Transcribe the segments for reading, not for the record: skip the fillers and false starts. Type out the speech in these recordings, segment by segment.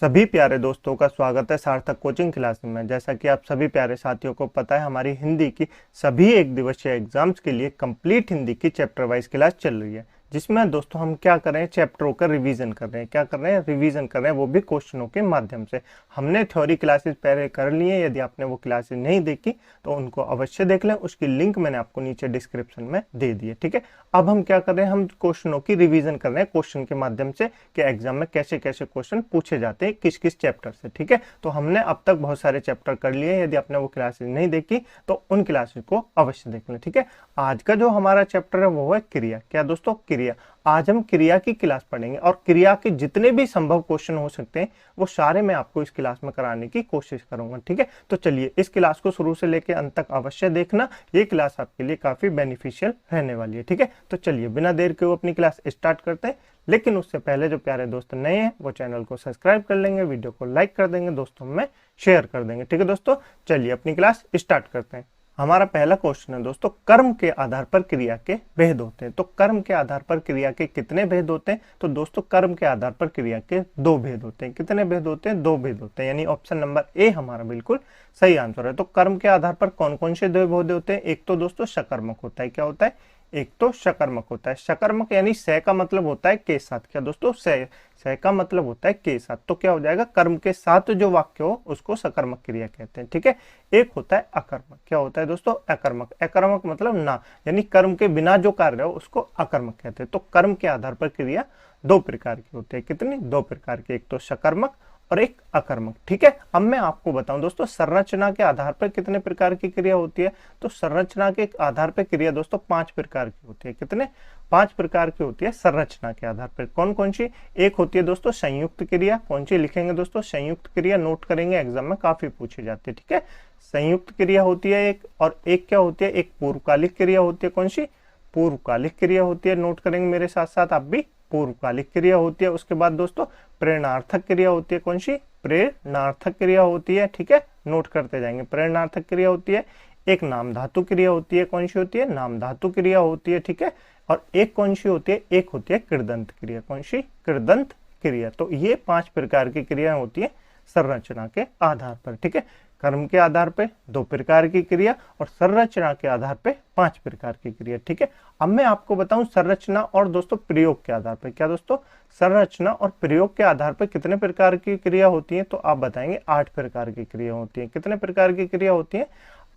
सभी प्यारे दोस्तों का स्वागत है सार्थक कोचिंग क्लास में। जैसा कि आप सभी प्यारे साथियों को पता है, हमारी हिंदी की सभी एक दिवसीय एग्जाम्स के लिए कंप्लीट हिंदी की चैप्टर वाइज क्लास चल रही है, जिसमें दोस्तों हम क्या कर रहे हैं, चैप्टरों का रिवीजन कर रहे हैं। क्या कर रहे हैं? रिवीजन कर रहे हैं, वो भी क्वेश्चनों के माध्यम से। हमने थ्योरी क्लासेस पहले कर ली है, यदि आपने वो क्लासेस नहीं देखी तो उनको अवश्य देख लें। उसकी लिंक मैंने आपको नीचे डिस्क्रिप्शन में दे दी है, ठीक है। अब हम क्या कर रहे हैं, हम क्वेश्चनों की रिवीजन कर रहे हैं क्वेश्चन के माध्यम से कि एग्जाम में कैसे कैसे क्वेश्चन पूछे जाते हैं, किस किस चैप्टर से, ठीक है। तो हमने अब तक बहुत सारे चैप्टर कर लिए हैं। यदि आपने वो क्लासेस नहीं देखी तो उन क्लासेस को अवश्य देख लें, ठीक है। आज का जो हमारा चैप्टर है वो है क्रिया। क्या दोस्तों? क्रिया। आज हम क्रिया की क्लास पढ़ेंगे और क्रिया के जितने भी संभव क्वेश्चन हो सकते हैं वो सारे मैं आपको इस क्लास में कराने की कोशिश करूंगा, ठीक है। तो चलिए इस क्लास को शुरू से लेकर अंत तक अवश्य देखना, ये क्लास आपके लिए काफी बेनिफिशियल रहने वाली है, ठीक है। तो चलिए बिना देर के वो अपनी क्लास स्टार्ट करते हैं। लेकिन उससे पहले जो प्यारे दोस्त नए हैं वो चैनल को सब्सक्राइब कर लेंगे, वीडियो को लाइक कर देंगे, दोस्तों में शेयर कर देंगे, ठीक है दोस्तों। चलिए अपनी क्लास स्टार्ट करते हैं। हमारा पहला क्वेश्चन है दोस्तों, कर्म के आधार पर क्रिया के भेद होते हैं। तो कर्म के आधार पर क्रिया के कितने भेद होते हैं? तो दोस्तों कर्म के आधार पर क्रिया के दो भेद होते हैं। कितने भेद होते हैं? दो भेद होते हैं, यानी ऑप्शन नंबर ए हमारा बिल्कुल सही आंसर है। तो कर्म के आधार पर कौन कौन से दो भेद होते हैं? एक तो दोस्तों सकर्मक होता है। क्या होता है? एक तो सकर्मक होता है। सकर्मक यानी से का मतलब होता है के साथ। क्या दोस्तों? से का मतलब होता है के साथ। तो क्या हो जाएगा? कर्म के साथ जो वाक्य हो उसको सकर्मक क्रिया कहते हैं, ठीक है। एक होता है अकर्मक। क्या होता है दोस्तों? अकर्मक। अकर्मक मतलब ना, यानी कर्म के बिना जो कार्य हो उसको अकर्मक कहते हैं। तो कर्म के आधार पर क्रिया दो प्रकार की होती है। कितनी? दो प्रकार की। एक तो सकर्मक और एक अकर्मक, ठीक है। अब मैं आपको बताऊं दोस्तों संरचना के आधार पर कितने प्रकार की क्रिया होती है। तो संरचना के आधार पर क्रिया दोस्तों 5 प्रकार की होती है। कितने? 5 प्रकार की होती है संरचना के आधार पर। कौन कौन सी? एक होती है दोस्तों संयुक्त क्रिया। कौन सी लिखेंगे दोस्तों? संयुक्त क्रिया, नोट करेंगे, एग्जाम में काफी पूछी जाती है, ठीक है। संयुक्त क्रिया होती है एक, और एक क्या होती है? एक पूर्वकालिक क्रिया होती है। कौन सी? पूर्वकालिक क्रिया होती है। नोट करेंगे मेरे साथ साथ आप भी, पूर्वकालिक क्रिया होती है। उसके बाद दोस्तों प्रेरणार्थक क्रिया होती है। कौन सी? प्रेरणार्थक क्रिया होती है, ठीक है। नोट करते जाएंगे। प्रेरणार्थक क्रिया होती है। एक नाम धातु क्रिया होती है। कौन सी होती है? नाम धातु क्रिया होती है, ठीक है। और एक कौन सी होती है? एक होती है कृदंत क्रिया। कौन सी? कृदंत क्रिया। तो ये 5 प्रकार की क्रिया होती है संरचना के आधार पर, ठीक है। कर्म के आधार पे 2 प्रकार की क्रिया और संरचना के आधार पे 5 प्रकार की क्रिया, ठीक है। अब मैं आपको बताऊं संरचना और दोस्तों प्रयोग के आधार पर। क्या दोस्तों? संरचना और प्रयोग के आधार पर कितने प्रकार की क्रिया होती है? तो आप बताएंगे 8 प्रकार की क्रिया होती है। कितने प्रकार की क्रिया होती है?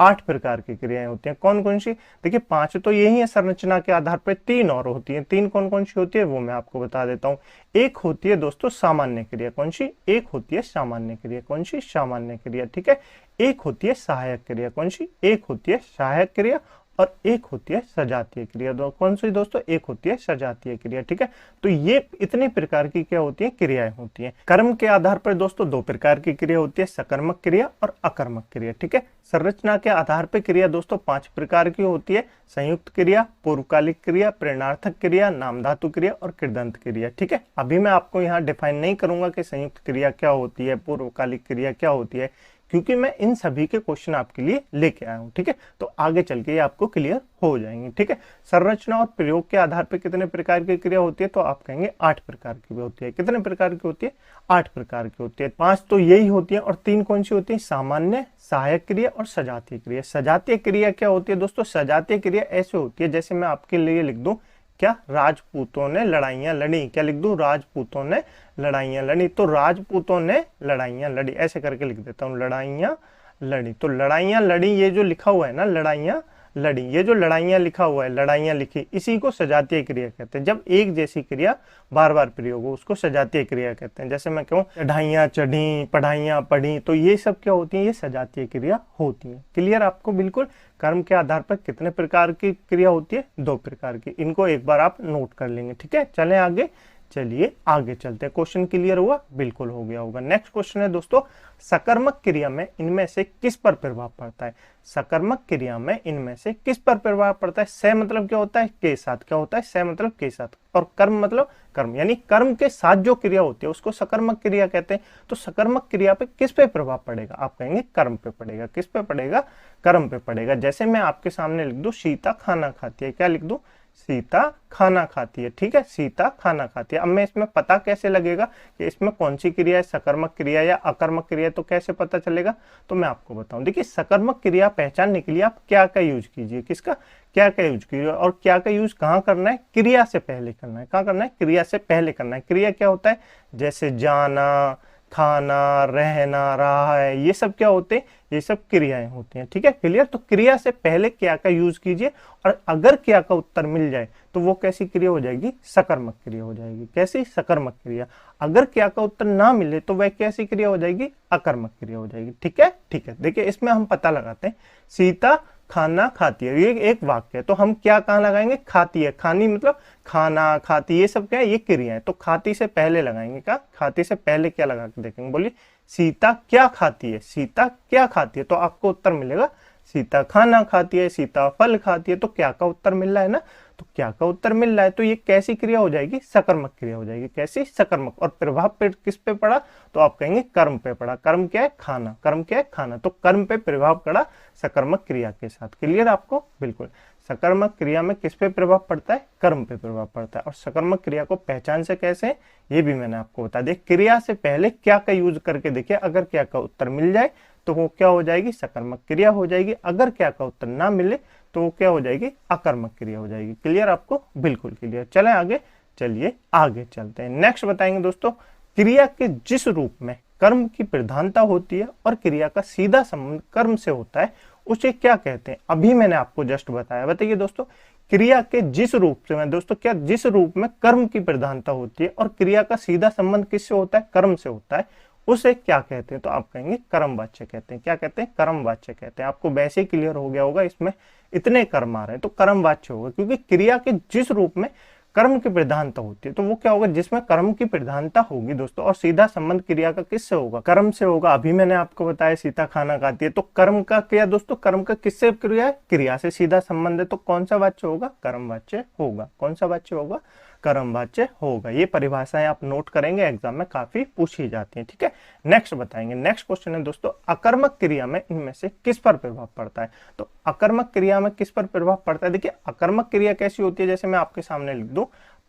8 प्रकार की क्रियाएं होती हैं। कौन कौन सी? देखिए 5 तो यही है संरचना के आधार पर, 3 और होती हैं। 3 कौन कौन सी होती है वो मैं आपको बता देता हूं। एक होती है दोस्तों सामान्य क्रिया। कौन सी? एक होती है सामान्य क्रिया। कौन सी? सामान्य क्रिया, ठीक है। एक होती है सहायक क्रिया। कौन सी? एक होती है सहायक क्रिया। और एक होती है सजातीय क्रिया। कौन सी दोस्तों? एक होती है सजातीय क्रिया, ठीक है। तो ये इतने प्रकार की क्या होती है? क्रियाएं होती हैं। कर्म के आधार पर दोस्तों 2 प्रकार की क्रिया होती है, सकर्मक क्रिया और अकर्मक क्रिया, ठीक है। संरचना के आधार पर क्रिया दोस्तों 5 प्रकार की होती है, संयुक्त क्रिया, पूर्वकालिक क्रिया, प्रेरणार्थक क्रिया, नामधातु क्रिया और कृदंत क्रिया, ठीक है। अभी मैं आपको यहाँ डिफाइन नहीं करूंगा कि संयुक्त क्रिया क्या होती है, पूर्वकालिक क्रिया क्या होती है, क्योंकि मैं इन सभी के क्वेश्चन आपके लिए लेके आया हूं, ठीक है। तो आगे चल के ये आपको क्लियर हो जाएंगे, ठीक है। संरचना और प्रयोग के आधार पर कितने प्रकार की क्रिया होती है? तो आप कहेंगे 8 प्रकार की भी होती है। कितने प्रकार की होती है? 8 प्रकार की होती है। 5 तो यही होती है और 3 कौन सी होती है? सामान्य, सहायक क्रिया और सजातीय क्रिया। सजातीय क्रिया क्या होती है दोस्तों? सजातीय क्रिया ऐसे होती है, जैसे मैं आपके लिए लिख दूं, क्या? राजपूतों ने लड़ाइयां लड़ी। क्या लिख दूं? राजपूतों ने लड़ाइयां लड़ी। तो राजपूतों ने लड़ाइयां लड़ी ऐसे करके लिख देता हूं, लड़ाइयां लड़ी। तो लड़ाइयां लड़ी, ये जो लिखा हुआ है ना लड़ाइयां लड़ी, ये जो लड़ाइयां लिखा हुआ है, लड़ाइयां लिखी, इसी को सजातीय क्रिया कहते हैं। जब एक जैसी क्रिया बार बार प्रयोग हो उसको सजातीय क्रिया कहते हैं। जैसे मैं कहूँ चढ़ाइयां चढ़ी, पढ़ाइयां पढ़ी, तो ये सब क्या होती है? ये सजातीय क्रिया होती है। क्लियर आपको बिल्कुल? कर्म के आधार पर कितने प्रकार की क्रिया होती है? 2 प्रकार की। इनको एक बार आप नोट कर लेंगे, ठीक है। चलें आगे। चलिए आगे चलते हैं। क्वेश्चन क्लियर हुआ? बिल्कुल हो गया होगा। नेक्स्ट क्वेश्चन है दोस्तों, सकर्मक क्रिया में इनमें से किस पर प्रभाव पड़ता है? सकर्मक क्रिया में इनमें से किस पर प्रभाव पड़ता है? से मतलब क्या होता है? के साथ। क्या होता है? से मतलब के साथ। और कर्म मतलब कर्म, यानी कर्म के साथ जो क्रिया होती है उसको सकर्मक क्रिया कहते हैं। तो सकर्मक क्रिया पे किस पे प्रभाव पड़ेगा? आप कहेंगे कर्म पे पड़ेगा। किस पे पड़ेगा? कर्म पे पड़ेगा। जैसे मैं आपके सामने लिख दूं, सीता खाना खाती है। क्या लिख दूं? सीता खाना खाती है। ठीक है, सीता खाना खाती है। अब मैं इसमें पता कैसे लगेगा कि इसमें कौन सी क्रिया है, सकर्मक क्रिया या अकर्मक क्रिया, तो कैसे पता चलेगा, तो मैं आपको बताऊं। देखिए, सकर्मक क्रिया पहचानने के लिए आप क्या का यूज कीजिए, किसका, क्या का यूज कीजिए, और क्या का यूज कहाँ करना है, क्रिया से पहले करना है। कहाँ करना है, क्रिया से पहले करना है। क्रिया क्या होता है, जैसे जाना, खाना, रहना, रहा है, ये सब क्या होते हैं, ये सब क्रियाएं होती हैं। ठीक है, क्लियर। तो क्रिया से पहले क्या का यूज कीजिए, और अगर क्या का उत्तर मिल जाए तो वो कैसी क्रिया हो जाएगी, सकर्मक क्रिया हो जाएगी। कैसी, सकर्मक क्रिया। अगर क्या का उत्तर ना मिले तो वह कैसी क्रिया हो जाएगी, अकर्मक क्रिया हो जाएगी। ठीक है, ठीक है। देखिए, इसमें हम पता लगाते हैं, सीता खाना खाती है, ये एक वाक्य है, तो हम क्या कहाँ लगाएंगे, खाती है, खानी मतलब खाना, खाती, ये सब क्या है, ये क्रिया है। तो खाती से पहले लगाएंगे, क्या, खाती से पहले क्या लगा के देखेंगे, बोलिए, सीता क्या खाती है, सीता क्या खाती है, तो आपको उत्तर मिलेगा सीता खाना खाती है, सीता फल खाती है। तो क्या का उत्तर मिल रहा है ना, तो क्या का उत्तर मिल रहा है, तो ये कैसी क्रिया हो जाएगी, सकर्मक क्रिया हो जाएगी। कैसी, सकर्मक। और प्रभाव पे किस पे पड़ा, तो आप कहेंगे कर्म पे पड़ा। कर्म क्या है, खाना। कर्म क्या है, खाना। तो कर्म पे प्रभाव पड़ा सकर्मक क्रिया के साथ। क्लियर आपको, बिल्कुल। सकर्मक क्रिया में किस पे प्रभाव पड़ता है, कर्म पे प्रभाव पड़ता है। और सकर्मक क्रिया को पहचान से कैसे, ये भी मैंने आपको बता दिया। क्रिया से पहले क्या का यूज करके देखिए, अगर क्या का उत्तर मिल जाए तो वो क्या हो जाएगी, सकर्मक क्रिया हो जाएगी। अगर क्या का उत्तर ना मिले तो वो क्या हो जाएगी, अकर्मक क्रिया हो जाएगी। क्लियर आपको, बिल्कुल क्लियर। चलें आगे, चलिए आगे चलते हैं। नेक्स्ट बताएंगे दोस्तों, क्रिया के जिस रूप में कर्म की प्रधानता होती है और क्रिया का सीधा संबंध कर्म से होता है, उसे क्या कहते हैं। अभी मैंने आपको जस्ट बताया। बताइए दोस्तों, क्रिया के जिस रूप से, मैं दोस्तों क्या, जिस रूप में कर्म की प्रधानता होती है और क्रिया का सीधा संबंध किससे होता है, कर्म से होता है, उसे क्या कहते हैं, तो आप कहेंगे कर्मवाच्य कहते हैं। क्या कहते हैं, कर्मवाच्य कहते हैं। आपको वैसे ही क्लियर हो गया होगा, इसमें इतने कर्म आ रहे हैं तो कर्मवाच्य होगा, क्योंकि क्रिया के जिस रूप में कर्म की प्रधानता होती है तो वो क्या होगा, जिसमें कर्म की प्रधानता होगी दोस्तों, और सीधा संबंध क्रिया का किससे होगा, कर्म से होगा। अभी मैंने आपको बताया सीता खाना खाती है, तो कर्म का क्या दोस्तों, कर्म का किससे क्रिया है, क्रिया से सीधा संबंध है। तो कौन सा वाच्य होगा, कर्मवाच्य होगा। कौन सा वाच्य होगा, कर्मवाच्य होगा। ये परिभाषाएं आप नोट करेंगे, एग्जाम में काफी पूछी जाती हैं। ठीक है, नेक्स्ट बताएंगे। नेक्स्ट क्वेश्चन है दोस्तों, अकर्मक क्रिया में इनमें से किस पर प्रभाव पड़ता है। तो अकर्मक क्रिया में किस पर प्रभाव पड़ता है, देखिए अकर्मक क्रिया कैसी होती है, जैसे मैं आपके सामने लिख दूं,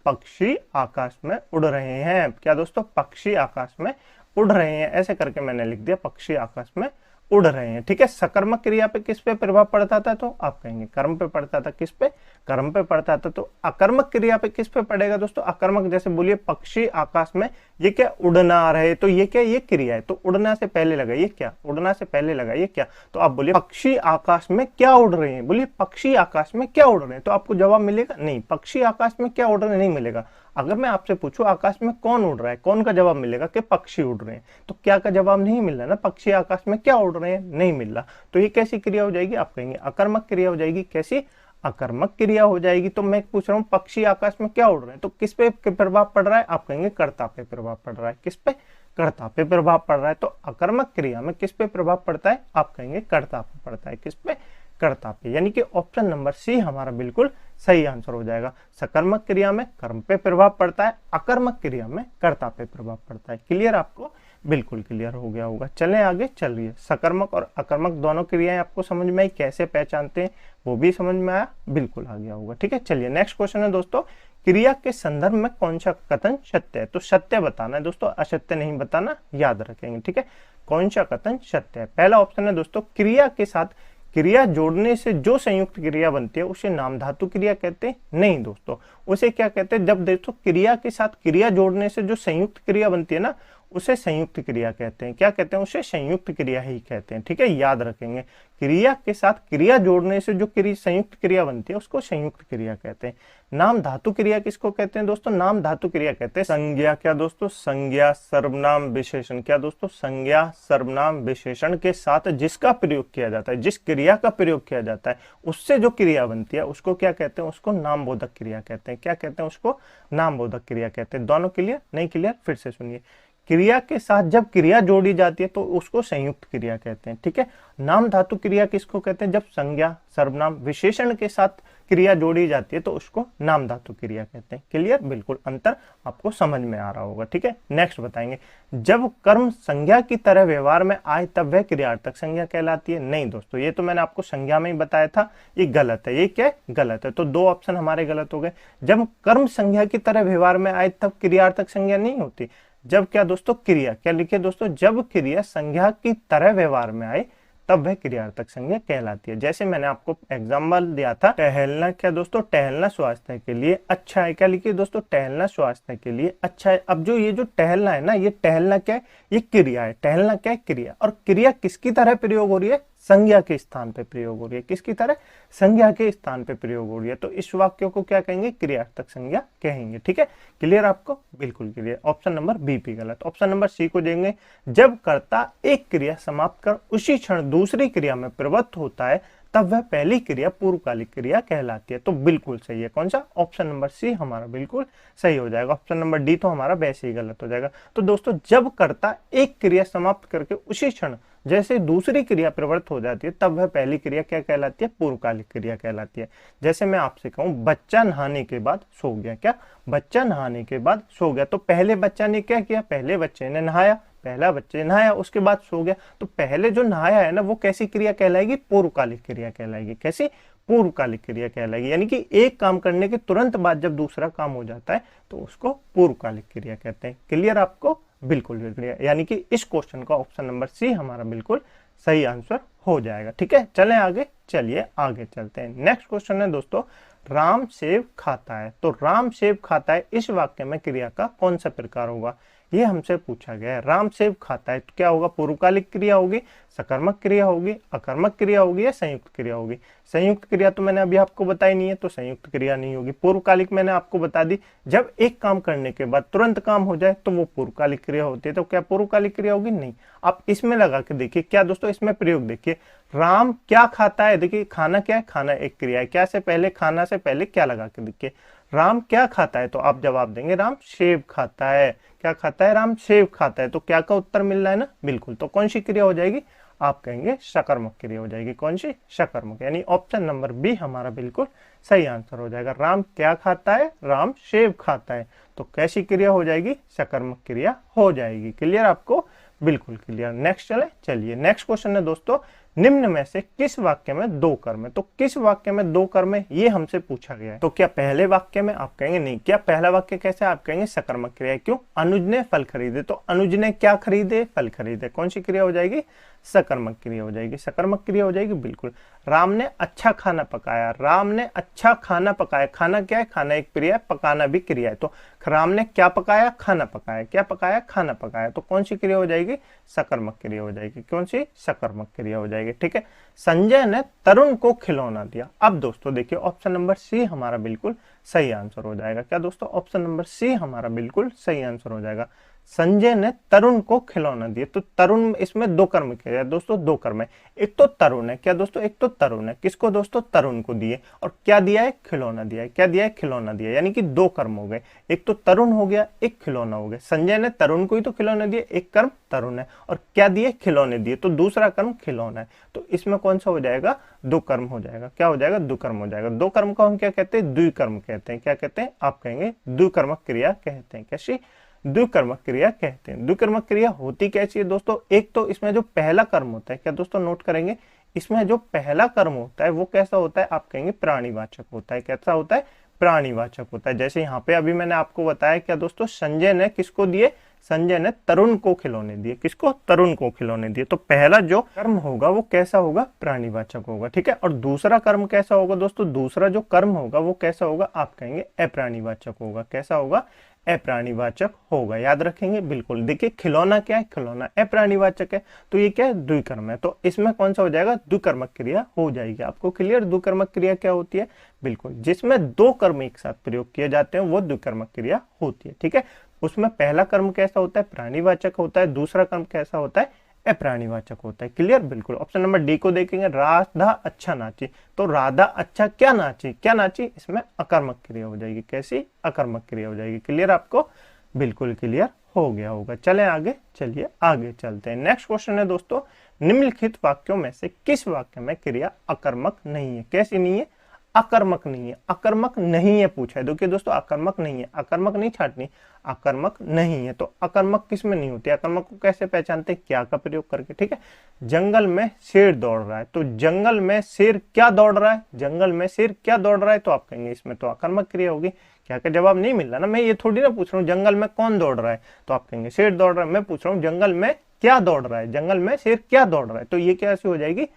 पक्षी आकाश में उड़ रहे हैं। क्या दोस्तों, पक्षी आकाश में उड़ रहे हैं, ऐसे करके मैंने लिख दिया, पक्षी आकाश में उड़ रहे हैं। ठीक है, सकर्मक क्रिया पे किस पे प्रभाव पड़ता था, तो आप कहेंगे कर्म पे पड़ता था। किस पे, कर्म पे पड़ता था। तो अकर्मक क्रिया पे किस पे पड़ेगा दोस्तों, अकर्मक, जैसे बोलिए पक्षी आकाश में, ये क्या, उड़ना रहे, तो ये क्या, ये क्रिया है, तो उड़ना से पहले लगा, ये क्या, उड़ना से पहले लगा, ये क्या, तो आप बोलिए पक्षी आकाश में क्या उड़ रहे हैं, बोलिए पक्षी आकाश में क्या उड़ रहे हैं, तो आपको जवाब मिलेगा नहीं, पक्षी आकाश में क्या उड़ रहे हैं नहीं मिलेगा। अगर मैं आपसे पूछूं आकाश में कौन उड़ रहा है, कौन का जवाब मिलेगा कि पक्षी उड़ रहे हैं। तो क्या का जवाब नहीं मिल रहा ना, पक्षी आकाश में क्या उड़ रहे हैं नहीं मिल रहा। तो ये कैसी क्रिया हो जाएगी, आप कहेंगे अकर्मक क्रिया हो जाएगी। कैसी, अकर्मक क्रिया हो जाएगी। तो मैं पूछ रहा हूँ पक्षी आकाश में क्या उड़ रहे हैं, तो किस पे प्रभाव पड़ रहा है, आप कहेंगे कर्ता पे प्रभाव पड़ रहा है। किस पे, कर्ता पे प्रभाव पड़ रहा है। तो अकर्मक क्रिया में किस पे प्रभाव पड़ता है, आप कहेंगे कर्ता पे पड़ता है। किस पे, कर्ता पे। यानी कि ऑप्शन नंबर सी हमारा बिल्कुल सही आंसर हो जाएगा। सकर्मक क्रिया में कर्म पे प्रभाव पड़ता है, अकर्मक क्रिया में कर्ता पे प्रभाव पड़ता है। क्लियर आपको, बिल्कुल क्लियर हो गया होगा। चलें आगे, चल रही है सकर्मक और अकर्मक दोनों क्रियाएं आपको समझ में आई, कैसे पहचानते हैं वो भी समझ में आया, बिल्कुल आ गया होगा। ठीक है, चलिए नेक्स्ट क्वेश्चन है दोस्तों, क्रिया के संदर्भ में कौन सा कथन सत्य है। तो सत्य बताना है दोस्तों, असत्य नहीं बताना, याद रखेंगे। ठीक है, कौन सा कथन सत्य है। पहला ऑप्शन है दोस्तों, क्रिया के साथ क्रिया जोड़ने से जो संयुक्त क्रिया बनती है उसे नाम धातु क्रिया कहते हैं। नहीं दोस्तों, उसे क्या कहते हैं, जब दोस्तों क्रिया के साथ क्रिया जोड़ने से जो संयुक्त क्रिया बनती है ना, उसे संयुक्त क्रिया कहते हैं। क्या कहते हैं, उसे संयुक्त क्रिया ही कहते हैं। ठीक है, याद रखेंगे, क्रिया के साथ क्रिया जोड़ने से जो संयुक्त क्रिया बनती है उसको संयुक्त क्रिया कहते हैं। नाम धातु क्रिया किसको कहते हैं दोस्तों, नाम धातु क्रिया कहते हैं संज्ञा, क्या दोस्तों, संज्ञा सर्वनाम विशेषण, क्या दोस्तों, संज्ञा सर्वनाम विशेषण के साथ जिसका प्रयोग किया जाता है, जिस क्रिया का प्रयोग किया जाता है उससे जो क्रिया बनती है उसको क्या कहते हैं, उसको नाम बोधक क्रिया कहते हैं। क्या कहते हैं, उसको नाम बोधक क्रिया कहते हैं। दोनों क्लियर, नहीं क्लियर, फिर से सुनिए। क्रिया के साथ जब क्रिया जोड़ी जाती है तो उसको संयुक्त क्रिया कहते हैं। ठीक है, नाम धातु क्रिया किसको कहते हैं? जब संज्ञा, सर्वनाम, विशेषण के साथ क्रिया जोड़ी जाती है तो उसको नाम धातु क्रिया कहते हैं। क्लियर? बिल्कुल, अंतर आपको समझ में आ रहा होगा। ठीक है, नेक्स्ट बताएंगे, जब कर्म संज्ञा की तरह व्यवहार में आए तब वह क्रियार्थक संज्ञा कहलाती है। नहीं दोस्तों, ये तो मैंने आपको संज्ञा में ही बताया था, ये गलत है। ये क्या है? गलत है। तो दो ऑप्शन हमारे गलत हो गए। जब कर्म संज्ञा की तरह व्यवहार में आए तब क्रियार्थक संज्ञा नहीं होती। जब क्या दोस्तों? क्रिया, क्या लिखे दोस्तों? जब क्रिया संज्ञा की तरह व्यवहार में आए तब वह क्रियार्थक संज्ञा कहलाती है। जैसे मैंने आपको एग्जाम्पल दिया था, टहलना, क्या दोस्तों? टहलना स्वास्थ्य के लिए अच्छा है। क्या लिखिए दोस्तों? टहलना स्वास्थ्य के लिए अच्छा है। अब जो ये जो टहलना है ना, ये टहलना क्या है? ये क्रिया है। टहलना क्या है? क्रिया। और क्रिया किसकी तरह प्रयोग हो रही है? संज्ञा के स्थान पे प्रयोग हो रही है। किसकी तरह? संज्ञा के स्थान पे प्रयोग हो रही है। तो इस वाक्य को क्या कहेंगे? क्रियार्थक संज्ञा कहेंगे। ठीक है, क्लियर आपको? बिल्कुल क्लियर। ऑप्शन नंबर बी पे गलत। ऑप्शन नंबर सी को देंगे, जब कर्ता एक क्रिया समाप्त कर उसी क्षण दूसरी क्रिया में प्रवृत्त होता है तब वह पहली क्रिया पूर्वकालिक क्रिया कहलाती है। तो बिल्कुल सही है। कौन सा? ऑप्शन नंबर सी हमारा बिल्कुल सही हो जाएगा। ऑप्शन नंबर डी तो हमारा वैसे ही गलत हो जाएगा। तो दोस्तों, जब कर्ता एक क्रिया समाप्त करके उसी क्षण जैसे दूसरी क्रिया प्रवृत्त हो जाती है तब वह पहली क्रिया क्या कहलाती है? पूर्वकालिक क्रिया कहलाती है। जैसे मैं आपसे कहूं, बच्चा नहाने के बाद सो गया। क्या? बच्चा नहाने के बाद सो गया। तो पहले बच्चा ने क्या किया? पहले बच्चे ने नहाया, पहला बच्चे नहाया, उसके बाद सो गया। तो पहले जो नहाया है ना, वो कैसी क्रिया कहलाएगी? पूर्वकालिक क्रिया कहलाएगी। कैसी? पूर्वकालिक क्रिया कहलाएगी। यानी कि एक काम करने के तुरंत बाद जब दूसरा काम हो जाता है तो उसको पूर्वकालिक क्रिया कहते हैं। क्लियर आपको? बिल्कुल क्लियर। यानी कि इस क्वेश्चन का ऑप्शन नंबर सी हमारा बिल्कुल सही आंसर हो जाएगा। ठीक है, चलें आगे। चलिए आगे चलते हैं। नेक्स्ट क्वेश्चन है दोस्तों, राम सेब खाता है। तो राम सेब खाता है, इस वाक्य में क्रिया का कौन सा प्रकार होगा? ये हमसे पूछा गया है। राम सेब खाता है तो क्या होगा? पूर्वकालिक क्रिया होगी, सकर्मक क्रिया होगी, अकर्मक क्रिया होगी या संयुक्त क्रिया होगी? संयुक्त क्रिया तो मैंने अभी आपको बताई नहीं है, तो संयुक्त क्रिया नहीं होगी। पूर्वकालिक मैंने आपको बता दी, जब एक काम करने के बाद तुरंत काम हो जाए तो वो पूर्वकालिक क्रिया होती है। तो क्या पूर्वकालिक क्रिया होगी? नहीं। आप इसमें लगा के देखिए, क्या दोस्तों? इसमें प्रयोग देखिए, राम क्या खाता है। देखिए, खाना क्या है? खाना एक क्रिया है। क्या से पहले? खाना से पहले क्या लगा के देखिए, राम क्या खाता है? तो आप जवाब देंगे राम सेब खाता है। क्या खाता है? राम सेब खाता है। तो क्या का उत्तर मिल रहा है ना? बिल्कुल। तो कौन सी क्रिया हो जाएगी? आप कहेंगे सकर्मक क्रिया हो जाएगी। कौन सी? सकर्मक। यानी ऑप्शन नंबर बी हमारा बिल्कुल सही आंसर हो जाएगा। राम क्या खाता है? राम सेब खाता है। तो कैसी क्रिया हो जाएगी? सकर्मक क्रिया हो जाएगी। क्लियर आपको? बिल्कुल क्लियर। नेक्स्ट चलिए नेक्स्ट क्वेश्चन है दोस्तों, निम्न में से किस वाक्य में दो कर्म है? तो किस वाक्य में दो कर्म है, ये हमसे पूछा गया है। तो क्या पहले वाक्य में? आप कहेंगे नहीं। क्या पहला वाक्य कैसे? आप कहेंगे सकर्मक क्रिया है। क्यों? अनुज ने फल खरीदे। तो अनुज ने क्या खरीदे? फल खरीदे। कौन सी क्रिया हो जाएगी? सकर्मक क्रिया हो जाएगी। सकर्मक क्रिया हो जाएगी। बिल्कुल। राम ने अच्छा खाना पकाया। राम ने अच्छा खाना पकाया। खाना क्या है? खाना एक क्रिया है, पकाना भी क्रिया है। तो राम ने क्या पकाया? खाना पकाया। क्या पकाया? खाना पकाया। तो कौन सी क्रिया हो जाएगी? सकर्मक क्रिया हो जाएगी। कौन सी? सकर्मक क्रिया हो जाएगी। ठीक है। संजय ने तरुण को खिलौना दिया। अब दोस्तों देखिए, ऑप्शन नंबर सी हमारा बिल्कुल सही आंसर हो जाएगा। क्या दोस्तों? ऑप्शन नंबर सी हमारा बिल्कुल सही आंसर हो जाएगा। संजय ने तरुण को खिलौना दिया। तो तरुण, इसमें दो कर्म किया है दोस्तों, दो कर्म है। एक तो तरुण है। क्या दोस्तों? एक तो तरुण है। किसको दोस्तों? तरुण को दिए। और क्या दिया है? खिलौना दिया है। क्या दिया है? खिलौना दिया। यानी कि दो कर्म हो गए। एक तो तरुण हो गया, एक खिलौना हो गया। संजय ने तरुण को ही तो खिलौना दिए, एक कर्म तरुण है, और क्या दिए? खिलौने दिए। तो दूसरा कर्म खिलौना है। तो इसमें कौन सा हो जाएगा? दो कर्म हो जाएगा। क्या हो जाएगा? दो कर्म हो जाएगा। दो कर्म को हम क्या कहते हैं? द्विकर्म कहते हैं। क्या कहते हैं? आप कहेंगे द्विकर्मक क्रिया कहते हैं। कैसी? द्विकर्मक क्रिया कहते हैं। द्विकर्मक क्रिया होती कैसी है दोस्तों? एक तो इसमें जो पहला कर्म होता है, क्या दोस्तों नोट करेंगे, इसमें जो पहला कर्म होता है वो कैसा होता है? आप कहेंगे प्राणीवाचक होता है। कैसा होता है? प्राणीवाचक होता है। जैसे यहाँ पे अभी मैंने आपको बताया, क्या दोस्तों? संजय ने किसको दिए? संजय ने तरुण को खिलौने दिए। किसको? तरुण को खिलौने दिए। तो पहला जो कर्म होगा वो कैसा होगा? प्राणीवाचक होगा। ठीक है। और दूसरा कर्म कैसा होगा दोस्तों? दूसरा जो कर्म होगा वो कैसा होगा? आप कहेंगे अप्राणीवाचक होगा। कैसा होगा? अप्राणीवाचक होगा। याद रखेंगे बिल्कुल। देखिए, खिलौना क्या है? खिलौना अप्राणीवाचक है। तो ये क्या है? द्विकर्म है। तो इसमें कौन सा हो जाएगा? द्विकर्मक क्रिया हो जाएगी। आपको क्लियर? द्विकर्मक क्रिया क्या होती है? बिल्कुल, जिसमें दो कर्म एक साथ प्रयोग किए जाते हैं वो द्विकर्मक क्रिया होती है। ठीक है। उसमें पहला कर्म कैसा होता है? प्राणीवाचक होता है। दूसरा कर्म कैसा होता है? अप्राणीवाचक होता है। क्लियर? बिल्कुल। ऑप्शन नंबर डी को देखेंगे, राधा अच्छा नाची। तो राधा अच्छा क्या नाची? क्या नाची? इसमें अकर्मक क्रिया हो जाएगी। कैसी? अकर्मक क्रिया हो जाएगी। क्लियर आपको? बिल्कुल क्लियर हो गया होगा। चलें आगे, चलिए आगे चलते हैं। नेक्स्ट क्वेश्चन है दोस्तों, निम्नलिखित वाक्यों में से किस वाक्य में क्रिया अकर्मक नहीं है? कैसी नहीं है? अकर्मक नहीं है। अकर्मक नहीं है पूछा है। देखिए दोस्तों, अकर्मक नहीं है, अकर्मक नहीं छाटनी, अकर्मक नहीं है। तो अकर्मक किस में नहीं होती? अकर्मक को कैसे पहचानते हैं? क्या का प्रयोग करके। ठीक है, जंगल में शेर दौड़ रहा है, तो जंगल में शेर क्या दौड़ रहा है? जंगल में शेर क्या दौड़ रहा है? तो आप कहेंगे इसमें तो अकर्मक क्रिया होगी। क्या का जवाब नहीं मिल रहा ना, मैं ये थोड़ी ना पूछ रहा हूँ जंगल में कौन दौड़ रहा है, तो आप कहेंगे शेर दौड़ रहा है। मैं पूछ रहा हूँ जंगल में क्या दौड़ रहा है, जंगल में शेर क्या दौड़ रहा है, तो ये कैसे हो जाएगी?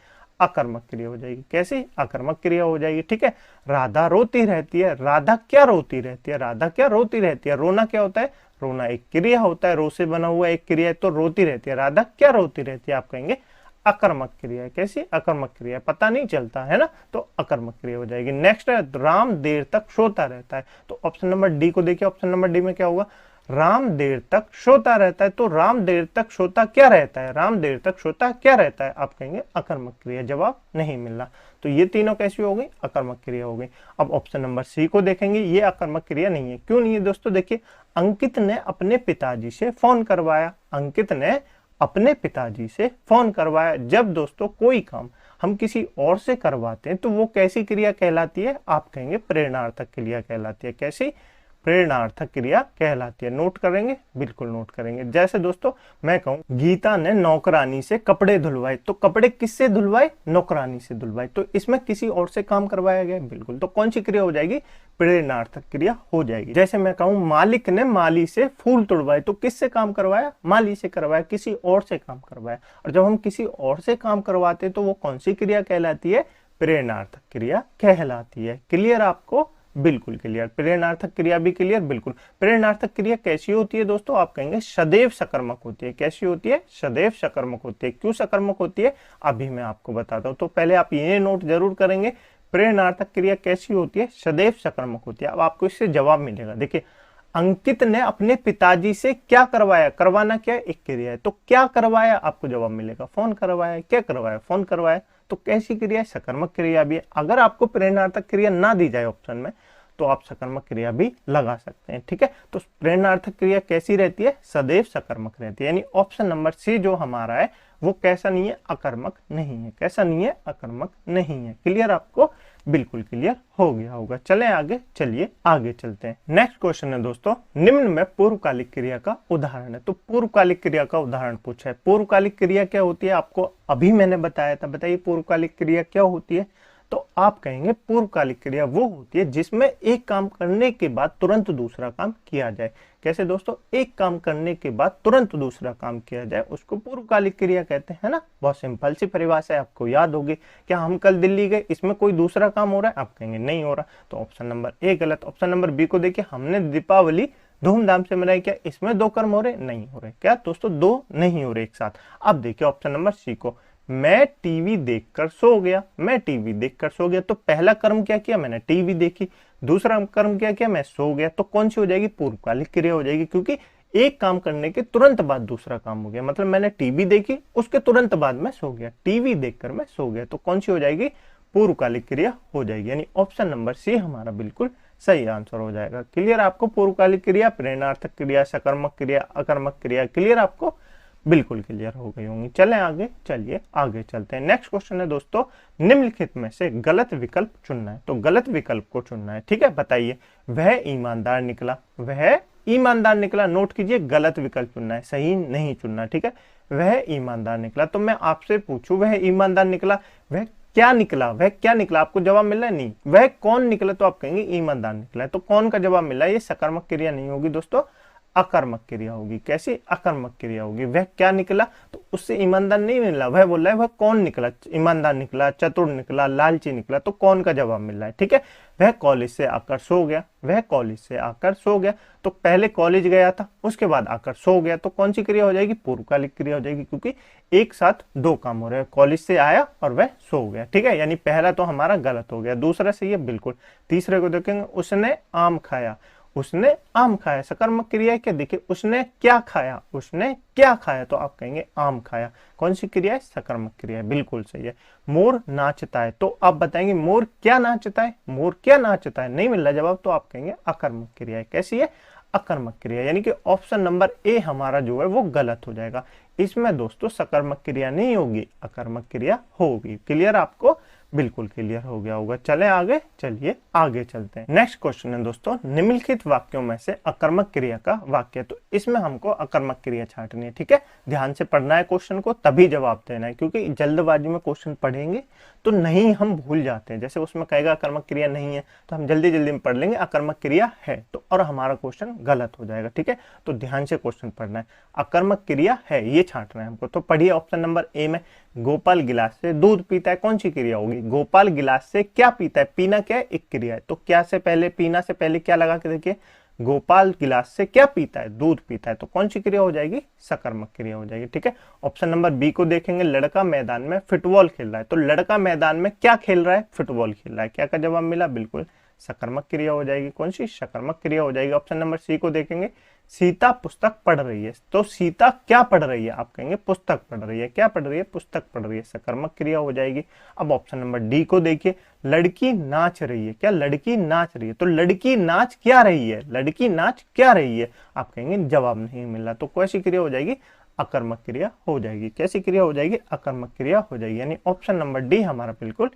अकर्मक क्रिया हो जाएगी। कैसी? अकर्मक क्रिया हो जाएगी। ठीक है, राधा रोती रहती है, राधा क्या रोती रहती है? राधा क्या रोती रहती है? रोना क्या होता है? रोना एक क्रिया होता है, रो से बना हुआ एक क्रिया है, तो रोती रहती है। राधा क्या रोती रहती है? आप कहेंगे अकर्मक क्रिया है। कैसी? अकर्मक क्रिया, पता नहीं चलता है ना, तो अकर्मक क्रिया हो जाएगी। नेक्स्ट है, राम देर तक सोता रहता है, तो ऑप्शन नंबर डी को देखिए। ऑप्शन नंबर डी में क्या होगा? राम देर तक सोता रहता है, तो राम देर तक सोता क्या रहता है? राम देर तक सोता क्या रहता है? आप कहेंगे अकर्मक क्रिया। जवाब नहीं मिल रहा, तो ये तीनों कैसी हो गई? अकर्मक क्रिया हो गई। अब ऑप्शन नंबर सी को देखेंगे, ये अकर्मक क्रिया नहीं है। क्यों नहीं है दोस्तों? देखिए, अंकित ने अपने पिताजी से फोन करवाया। अंकित ने अपने पिताजी से फोन करवाया। जब दोस्तों कोई काम हम किसी और से करवाते हैं तो वो कैसी क्रिया कहलाती है? आप कहेंगे प्रेरणार्थक क्रिया कहलाती है। कैसी? प्रेरणार्थक क्रिया कहलाती है। नोट करेंगे? बिल्कुल नोट करेंगे। जैसे दोस्तों मैं कहूं गीता ने नौकरानी से कपड़े धुलवाए, तो कपड़े किससे धुलवाए? नौकरानी से धुलवाए, तो इसमें किसी और से काम करवाया गया। बिल्कुल, तो कौन सी क्रिया हो जाएगी? प्रेरणार्थक क्रिया हो जाएगी। जैसे मैं कहूं मालिक ने माली से फूल तोड़वाए, तो किससे काम करवाया? माली से करवाया, किसी और से काम करवाया। और जब हम किसी और से काम करवाते हैं तो वो कौन सी क्रिया कहलाती है? प्रेरणार्थक क्रिया कहलाती है। क्लियर आपको? बिल्कुल क्लियर। प्रेरणार्थक क्रिया भी क्लियर? बिल्कुल। प्रेरणार्थक क्रिया कैसी होती है दोस्तों? आप कहेंगे सदैव सकर्मक होती है। कैसी होती है? सदैव सकर्मक होती है। क्यों सकर्मक होती है? अभी मैं आपको बताता हूं, तो पहले आप ये नोट जरूर करेंगे, प्रेरणार्थक क्रिया कैसी होती है? सदैव सकर्मक होती है। अब आपको इससे जवाब मिलेगा। देखिए, अंकित ने अपने पिताजी से क्या करवाया? करवाना क्या है? एक क्रिया है, तो क्या करवाया? आपको जवाब मिलेगा फोन करवाया। क्या करवाया? फोन करवाया। तो कैसी क्रिया है? सकर्मक क्रिया भी है। अगर आपको प्रेरणार्थक क्रिया ना दी जाए ऑप्शन में तो आप सकर्मक क्रिया भी लगा सकते हैं। ठीक है, तो प्रेरणार्थक क्रिया कैसी रहती है? सदैव सकर्मक रहती है। यानी ऑप्शन नंबर सी जो हमारा है वो कैसा नहीं है? अकर्मक नहीं है। कैसा नहीं है? अकर्मक नहीं है। क्लियर आपको? बिल्कुल क्लियर हो गया होगा। चलें आगे, चलिए आगे चलते हैं। नेक्स्ट क्वेश्चन है दोस्तों, निम्न में पूर्वकालिक क्रिया का उदाहरण है। तो पूर्वकालिक क्रिया का उदाहरण पूछा है। पूर्वकालिक क्रिया क्या होती है? आपको अभी मैंने बताया था। बताइए पूर्वकालिक क्रिया क्या होती है? तो आप कहेंगे पूर्वकालिक क्रिया वो होती है जिसमें एक काम करने के बाद तुरंत दूसरा काम किया जाए। कैसे दोस्तों? एक काम करने के बाद तुरंत दूसरा काम किया जाए, उसको पूर्वकालिक क्रिया कहते हैं ना। बहुत सिंपल सी परिभाषा है, आपको याद होगी। क्या हम कल दिल्ली गए, इसमें कोई दूसरा काम हो रहा है? आप कहेंगे नहीं हो रहा, तो ऑप्शन नंबर ए गलत। ऑप्शन नंबर बी को देखिए, हमने दीपावली धूमधाम से मनाई, क्या इसमें दो कर्म हो रहे? नहीं हो रहे। क्या दोस्तों? दो नहीं हो रहे एक साथ। अब देखिए ऑप्शन नंबर सी को, मैं टीवी देखकर सो गया। मैं टीवी देखकर सो गया, तो पहला कर्म क्या किया? मैंने टीवी देखी। दूसरा कर्म क्या किया? मैं सो गया। तो कौन सी हो जाएगी? पूर्वकालिक क्रिया हो जाएगी, क्योंकि एक काम करने के तुरंत बाद दूसरा काम हो गया। मतलब मैंने टीवी देखी, उसके तुरंत बाद मैं सो गया। टीवी देखकर मैं सो गया, तो कौन सी हो जाएगी? पूर्वकालिक क्रिया हो जाएगी। यानी ऑप्शन नंबर सी हमारा बिल्कुल सही आंसर हो जाएगा। क्लियर आपको? पूर्वकालिक क्रिया, प्रेरणार्थक क्रिया, सकर्मक क्रिया, अकर्मक क्रिया क्लियर आपको? बिल्कुल क्लियर हो गई होंगी। चलें आगे, चलिए आगे चलते हैं। नेक्स्ट क्वेश्चन है दोस्तों, निम्नलिखित में से गलत विकल्प चुनना है। तो गलत विकल्प को चुनना है। ठीक है, बताइए। वह ईमानदार निकला। वह ईमानदार निकला, नोट कीजिए, गलत विकल्प चुनना है, सही नहीं चुनना। ठीक है, वह ईमानदार निकला। तो मैं आपसे पूछूं, वह ईमानदार निकला, वह क्या निकला? वह क्या निकला? आपको जवाब मिल रहा है? नहीं। वह कौन निकला? तो आप कहेंगे ईमानदार निकला है। तो कौन का जवाब मिला है? ये सकर्मक क्रिया नहीं होगी दोस्तों, अकर्मक क्रिया होगी। कैसी? अकर्मक क्रिया होगी। वह क्या निकला? तो उससे ईमानदार नहीं मिला, वह बोल रहा है वह कौन निकला? ईमानदार निकला, चतुर निकला, लालची निकला, तो कौन का जवाब मिल रहा है? ठीक है, वह कॉलेज से आकर सो गया। वह कॉलेज से आकर सो गया, तो पहले कॉलेज गया था, उसके बाद आकर सो गया, तो कौन सी क्रिया हो जाएगी? पूर्वकालिक क्रिया हो जाएगी, क्योंकि एक साथ दो काम हो रहे हैं। कॉलेज से आया और वह सो गया। ठीक है, यानी पहला तो हमारा गलत हो गया, दूसरा सही है बिल्कुल। तीसरे को देखेंगे, उसने आम खाया। उसने आम खाया, सकर्मक क्रिया है क्या? देखिए, उसने क्या खाया? उसने क्या खाया? तो आप कहेंगे आम खाया। कौन सी क्रिया है? सकर्मक क्रिया है, बिल्कुल सही है। मोर नाचता है, तो आप बताएंगे मोर क्या नाचता है? मोर क्या नाचता है? नहीं मिल रहा जवाब, तो आप कहेंगे अकर्मक क्रिया है। कैसी है? अकर्मक क्रिया, यानी कि ऑप्शन नंबर ए हमारा जो है वो गलत हो जाएगा। इसमें दोस्तों सकर्मक क्रिया नहीं होगी, अकर्मक क्रिया होगी। क्लियर, आपको बिल्कुल क्लियर हो गया होगा। चले आगे, चलिए आगे चलते हैं। नेक्स्ट क्वेश्चन है दोस्तों, निम्नलिखित वाक्यों में से अकर्मक क्रिया का वाक्य। तो इसमें हमको अकर्मक क्रिया छांटनी है, ठीक है। ध्यान से पढ़ना है क्वेश्चन को, तभी जवाब देना है, क्योंकि जल्दबाजी में क्वेश्चन पढ़ेंगे तो नहीं हम भूल जाते हैं। जैसे उसमें कहेगा अकर्मक क्रिया नहीं है तो हम जल्दी जल्दी में पढ़ लेंगे अकर्मक क्रिया है, तो और हमारा क्वेश्चन गलत हो जाएगा, ठीक है। तो ध्यान से क्वेश्चन पढ़ना है, अकर्मक क्रिया है ये छांटना है हमको। तो पढ़िए ऑप्शन नंबर ए में, गोपाल गिलास से दूध पीता है, कौन सी क्रिया होगी? गोपाल गिलास से क्या पीता है? पीना क्या है? एक क्रिया है। तो क्या से पहले, पीना से पहले क्या लगा के देखिए, गोपाल गिलास से क्या पीता है? दूध पीता है। तो कौन सी क्रिया हो जाएगी? सकर्मक क्रिया हो जाएगी, ठीक है। ऑप्शन नंबर बी को देखेंगे, लड़का मैदान में फुटबॉल खेल रहा है। तो लड़का मैदान में क्या खेल रहा है? फुटबॉल खेल रहा है। क्या का जवाब मिला? बिल्कुल सकर्मक क्रिया हो जाएगी। कौन सी? सकर्मक क्रिया हो जाएगी। ऑप्शन नंबर सी को देखेंगे, सीता पुस्तक पढ़ रही है। तो सीता क्या पढ़ रही है? आप कहेंगे पुस्तक पढ़ रही है। क्या पढ़ रही है? पुस्तक पढ़ रही है, सकर्मक क्रिया हो जाएगी। अब ऑप्शन नंबर डी को देखिए, लड़की नाच रही है। क्या लड़की नाच रही है? तो लड़की नाच क्या रही है? लड़की नाच क्या रही है? आप कहेंगे जवाब नहीं मिला। तो कैसी क्रिया हो जाएगी? अकर्मक क्रिया हो जाएगी। कैसी क्रिया हो जाएगी? अकर्मक क्रिया हो जाएगी। यानी ऑप्शन नंबर डी हमारा बिल्कुल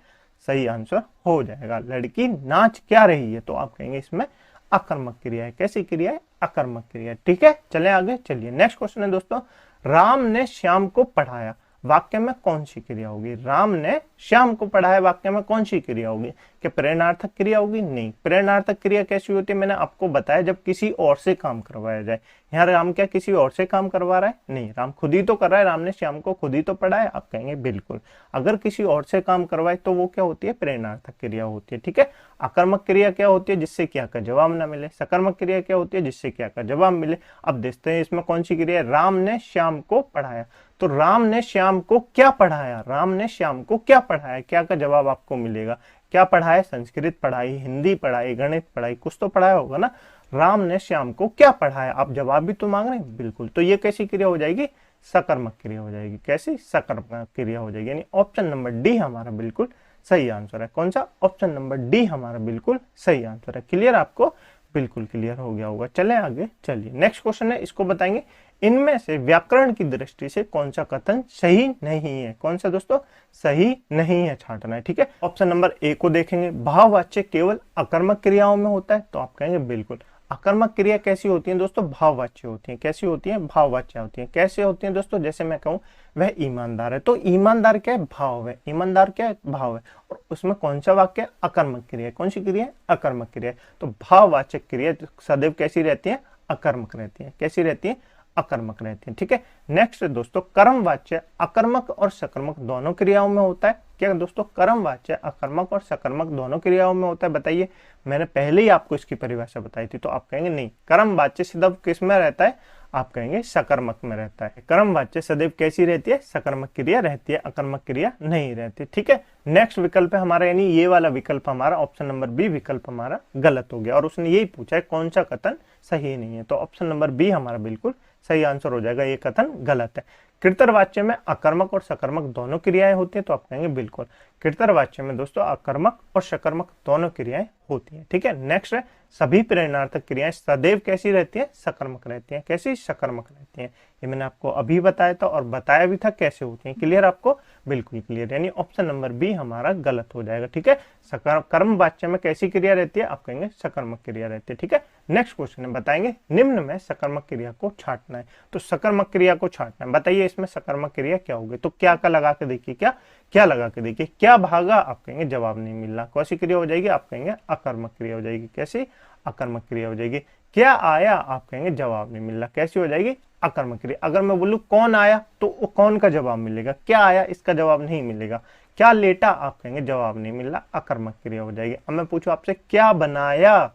सही आंसर हो जाएगा। लड़की नाच क्या रही है? तो आप कहेंगे इसमें अकर्मक क्रिया है। कैसी क्रिया है? अकर्मक क्रिया, ठीक है। चले आगे, चलिए नेक्स्ट क्वेश्चन है दोस्तों, राम ने श्याम को पढ़ाया, वाक्य में कौन सी क्रिया होगी? राम ने श्याम को पढ़ाया, वाक्य में कौन सी क्रिया होगी? क्या प्रेरणार्थक क्रिया होगी? नहीं। प्रेरणार्थक क्रिया कैसी होती है? मैंने आपको बताया, जब किसी और से काम करवाया जाए। यहाँ राम क्या किसी और से काम करवा रहा है? नहीं, राम खुद ही तो कर रहा है। राम ने श्याम को खुद ही तो पढ़ाया। आप कहेंगे बिल्कुल। अगर किसी और से काम करवाए तो वो क्या होती है? प्रेरणार्थक क्रिया होती है, ठीक है। अकर्मक क्रिया क्या होती है? जिससे क्या का जवाब ना मिले। सकर्मक क्रिया क्या होती है? जिससे क्या का जवाब मिले। अब देखते हैं इसमें कौन सी क्रिया है। राम ने श्याम को पढ़ाया, तो राम ने श्याम को क्या पढ़ाया? राम ने श्याम को क्या पढ़ाया? क्या का जवाब आपको मिलेगा? क्या पढ़ाया? संस्कृत पढ़ाई, हिंदी पढ़ाई, गणित पढ़ाई, कुछ तो पढ़ाया होगा ना। राम ने श्याम को क्या पढ़ाया? आप जवाब भी तो मांग रहे हैं, बिल्कुल। तो ये कैसी क्रिया हो जाएगी? सकर्मक क्रिया हो जाएगी। कैसी? सकर्मक क्रिया हो जाएगी। यानी ऑप्शन नंबर डी हमारा बिल्कुल सही आंसर है। कौन सा? ऑप्शन नंबर डी हमारा बिल्कुल सही आंसर है। क्लियर, आपको बिल्कुल क्लियर हो गया होगा। चले आगे, चलिए नेक्स्ट क्वेश्चन है, इसको बताएंगे, इनमें से व्याकरण की दृष्टि से कौन सा कथन सही नहीं है? कौन सा दोस्तों सही नहीं है छांटना है, ठीक है। ऑप्शन नंबर ए को देखेंगे, भाववाच्य केवल अकर्मक क्रियाओं में होता है। तो आप कहेंगे बिल्कुल। अकर्मक क्रिया कैसी होती है दोस्तों? भाववाच्य होती है। कैसी होती है? भाववाच्य होती है। कैसे होती है दोस्तों? जैसे मैं कहूँ वह ईमानदार है, तो ईमानदार क्या है? भाव है। ईमानदार क्या है? भाव है। और उसमें कौन सा वाक्य है? अकर्मक क्रिया है। कौन सी क्रिया है? अकर्मक क्रिया है। तो भाववाचक क्रिया सदैव कैसी रहती है? अकर्मक रहती है। कैसी रहती है? अकर्मक रहती है, ठीक है। नेक्स्ट दोस्तों, कर्मवाच्य अकर्मक और सकर्मक दोनों क्रियाओं में होता है। क्या दोस्तों? कर्मवाच्य अकर्मक और सकर्मक दोनों क्रियाओं में होता है। बताइए, मैंने पहले ही आपको इसकी परिभाषा बताई थी। तो आप कहेंगे नहीं, कर्मवाच्य सदैव किस में रहता है? आप कहेंगे सकर्मक में रहता है। कर्मवाच्य सदैव कैसी रहती है? सकर्मक क्रिया रहती है, अकर्मक क्रिया नहीं रहती, ठीक है। नेक्स्ट विकल्प है हमारा, यानी ये वाला विकल्प हमारा, ऑप्शन नंबर बी विकल्प हमारा गलत हो गया। और उसने यही पूछा है कौन सा कथन सही नहीं है। तो ऑप्शन नंबर बी हमारा बिल्कुल सही आंसर हो जाएगा, ये कथन गलत है। कृतवाच्य में अकर्मक और सकर्मक दोनों क्रियाएं होती है। तो आप कहेंगे बिल्कुल। कृतवाच्य में दोस्तों अकर्मक और सकर्मक दोनों क्रियाएं होती है, ठीक है। नेक्स्ट है, सभी प्रेरणार्थक क्रियाएं सदैव कैसी रहती है? सकर्मक रहती है। कैसी? सकर्मक रहती है। ये मैंने आपको अभी बताया था और बताया भी था कैसे होती है। क्लियर आपको? बिल्कुल क्लियर। यानी ऑप्शन नंबर बी हमारा गलत हो जाएगा, ठीक है। कर्म वाच्य में कैसी क्रिया रहती है? आप कहेंगे सकर्मक क्रिया रहती है, ठीक है। नेक्स्ट क्वेश्चन है, बताएंगे निम्न में सकर्मक क्रिया को छांटना है। तो सकर्मक क्रिया को छांटना है, बताइए इसमें सकर्मक क्रिया क्या होगी? तो क्या का लगा के देखिए, क्या क्या लगा के देखिए, क्या भागा? आप कहेंगे जवाब नहीं मिल रहा। कैसी क्रिया हो जाएगी? आप कहेंगे अकर्मक क्रिया हो जाएगी। कैसी? अकर्मक क्रिया हो जाएगी। क्या आया? आप कहेंगे जवाब नहीं मिल रहा। कैसी हो जाएगी? अकर्मक क्रिया। अगर मैं बोलूं कौन आया, तो वो कौन का जवाब मिलेगा। क्या आया, इसका जवाब नहीं मिलेगा। क्या लेटा? आप कहेंगे जवाब नहीं मिल रहा, अकर्मक क्रिया हो जाएगी। अब मैं पूछूं आपसे क्या बनाया,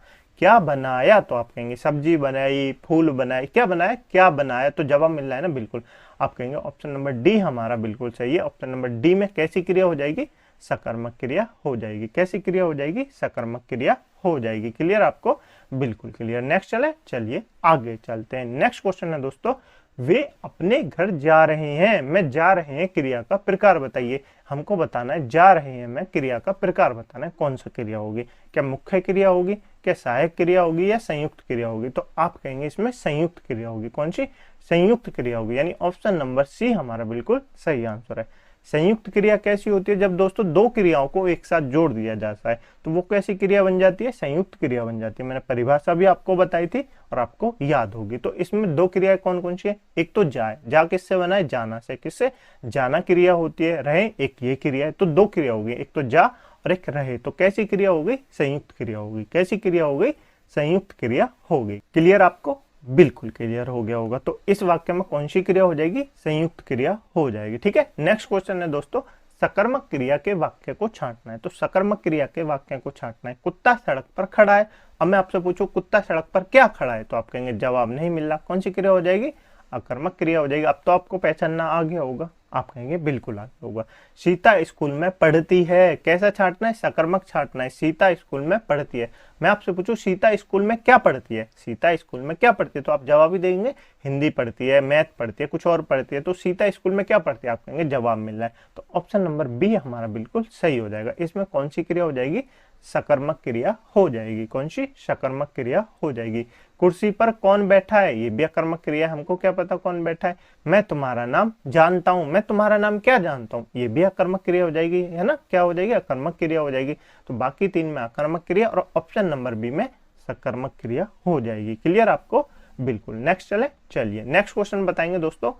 क्या बनाया? तो आप कहेंगे सब्जी बनाई, फूल बनाए। क्या बनाया? क्या बनाया? तो जवाब मिल रहा है ना, बिल्कुल। आप कहेंगे ऑप्शन नंबर डी हमारा बिल्कुल सही है। ऑप्शन नंबर डी में कैसी क्रिया हो जाएगी? सकर्मक क्रिया हो जाएगी। कैसी क्रिया हो जाएगी? सकर्मक क्रिया हो जाएगी। क्लियर आपको? बिल्कुल क्लियर। नेक्स्ट चलिए आगे चलते हैं। नेक्स्ट क्वेश्चन है दोस्तों, वे अपने घर जा रहे हैं। मैं जा रहे हैं क्रिया का प्रकार बताइए, हमको बताना है जा रहे हैं में क्रिया का प्रकार बताना है, कौन सा क्रिया होगी, क्या मुख्य क्रिया होगी, क्या सहायक क्रिया होगी या संयुक्त क्रिया होगी। तो आप कहेंगे इसमें संयुक्त क्रिया होगी। कौन सी? संयुक्त क्रिया होगी, यानी ऑप्शन नंबर सी हमारा बिल्कुल सही आंसर है। संयुक्त क्रिया कैसी होती है? जब दोस्तों दो क्रियाओं को एक साथ जोड़ दिया जाता है तो वो कैसी क्रिया बन जाती है? संयुक्त क्रिया बन जाती है। मैंने परिभाषा भी आपको बताई थी और आपको याद होगी। तो इसमें दो क्रियाएं कौन कौन सी है? एक तो जा किससे बना है? जाना से। किससे? जाना क्रिया होती है। रहे एक ये क्रिया है, तो दो क्रिया होगी, एक तो जा और एक रहे। तो कैसी क्रिया हो गई? संयुक्त क्रिया होगी। कैसी क्रिया हो गई? संयुक्त क्रिया हो गई। क्लियर आपको? बिल्कुल क्लियर हो गया होगा। तो इस वाक्य में कौन सी क्रिया हो जाएगी? संयुक्त क्रिया हो जाएगी। ठीक है, नेक्स्ट क्वेश्चन है दोस्तों, सकर्मक क्रिया के वाक्य को छांटना है। तो सकर्मक क्रिया के वाक्य को छांटना है। कुत्ता सड़क पर खड़ा है। अब मैं आपसे पूछूं कुत्ता सड़क पर क्या खड़ा है, तो आप कहेंगे जवाब नहीं मिल रहा। कौन सी क्रिया हो जाएगी? अकर्मक क्रिया हो जाएगी। अब तो आपको पहचानना आ गया होगा। आप कहेंगे बिल्कुल आ गया होगा। सीता स्कूल में पढ़ती है। कैसा छांटना है? सकर्मक छांटना है। सीता स्कूल में पढ़ती है। मैं आपसे पूछूं सीता स्कूल में क्या पढ़ती है? सीता स्कूल में क्या पढ़ती है? तो आप जवाब ही देंगे हिंदी पढ़ती है, मैथ पढ़ती है, कुछ और पढ़ती है। तो सीता स्कूल में क्या पढ़ती है? आप कहेंगे जवाब मिल रहा है। तो ऑप्शन नंबर बी हमारा बिल्कुल सही हो जाएगा। इसमें कौन सी क्रिया हो जाएगी? सकर्मक क्रिया हो जाएगी। कौन सी? सकर्मक क्रिया हो जाएगी। कुर्सी पर कौन बैठा है? ये भी अकर्मक क्रिया है। हमको क्या पता कौन बैठा है? मैं तुम्हारा नाम जानता हूं। मैं तुम्हारा नाम क्या जानता हूं? ये भी अकर्मक क्रिया हो जाएगी, है ना? क्या हो जाएगी? अकर्मक क्रिया हो जाएगी। तो बाकी तीन में अकर्मक क्रिया और ऑप्शन नंबर बी में सकर्मक क्रिया हो जाएगी। क्लियर आपको? बिल्कुल। नेक्स्ट चलिए नेक्स्ट क्वेश्चन बताएंगे दोस्तों,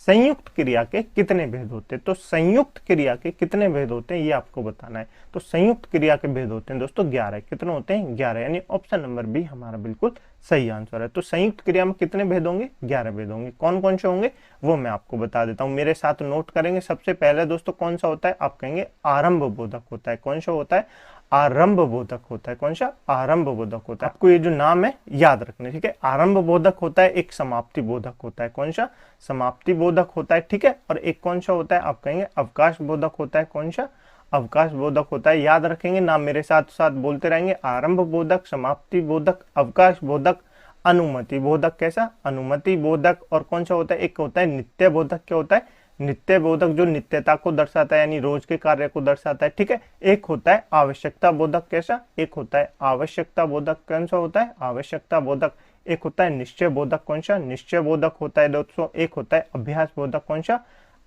संयुक्त क्रिया के कितने भेद होते हैं? तो संयुक्त क्रिया के कितने भेद होते हैं ये आपको बताना है। तो संयुक्त क्रिया के भेद होते हैं दोस्तों 11। कितने होते हैं? 11, यानी ऑप्शन नंबर बी हमारा बिल्कुल सही आंसर है। तो संयुक्त क्रिया में कितने भेद होंगे? 11 भेद होंगे। कौन कौन से होंगे वो मैं आपको बता देता हूँ, मेरे साथ नोट करेंगे। सबसे पहले दोस्तों कौन सा होता है? आप कहेंगे आरंभ बोधक होता है। कौन सा होता है? आरंभ बोधक होता है। कौन सा? आरंभ बोधक होता है। आपको ये जो नाम है याद रखने, ठीक है। आरंभ बोधक होता है, एक समाप्ति बोधक होता है। कौन सा? समाप्ति बोधक होता है, ठीक है। और एक कौन सा होता है? आप कहेंगे अवकाश बोधक होता है। कौन सा? अवकाश बोधक होता है। याद रखेंगे नाम, मेरे साथ साथ बोलते रहेंगे। आरंभ बोधक, समाप्ति बोधक, अवकाश बोधक, अनुमति बोधक। कैसा? अनुमति बोधक। और कौन सा होता है? एक होता है नित्य बोधक। क्या होता है? नित्य बोधक, जो नित्यता को दर्शाता है, यानी रोज के कार्य को दर्शाता है, ठीक है। एक होता है आवश्यकता बोधक। कैसा? एक होता है आवश्यकता बोधक। कौन सा होता है? आवश्यकता बोधक। एक होता है निश्चय बोधक। कौन सा? निश्चय बोधक होता है दोस्तों। एक होता है अभ्यास बोधक। कौन सा?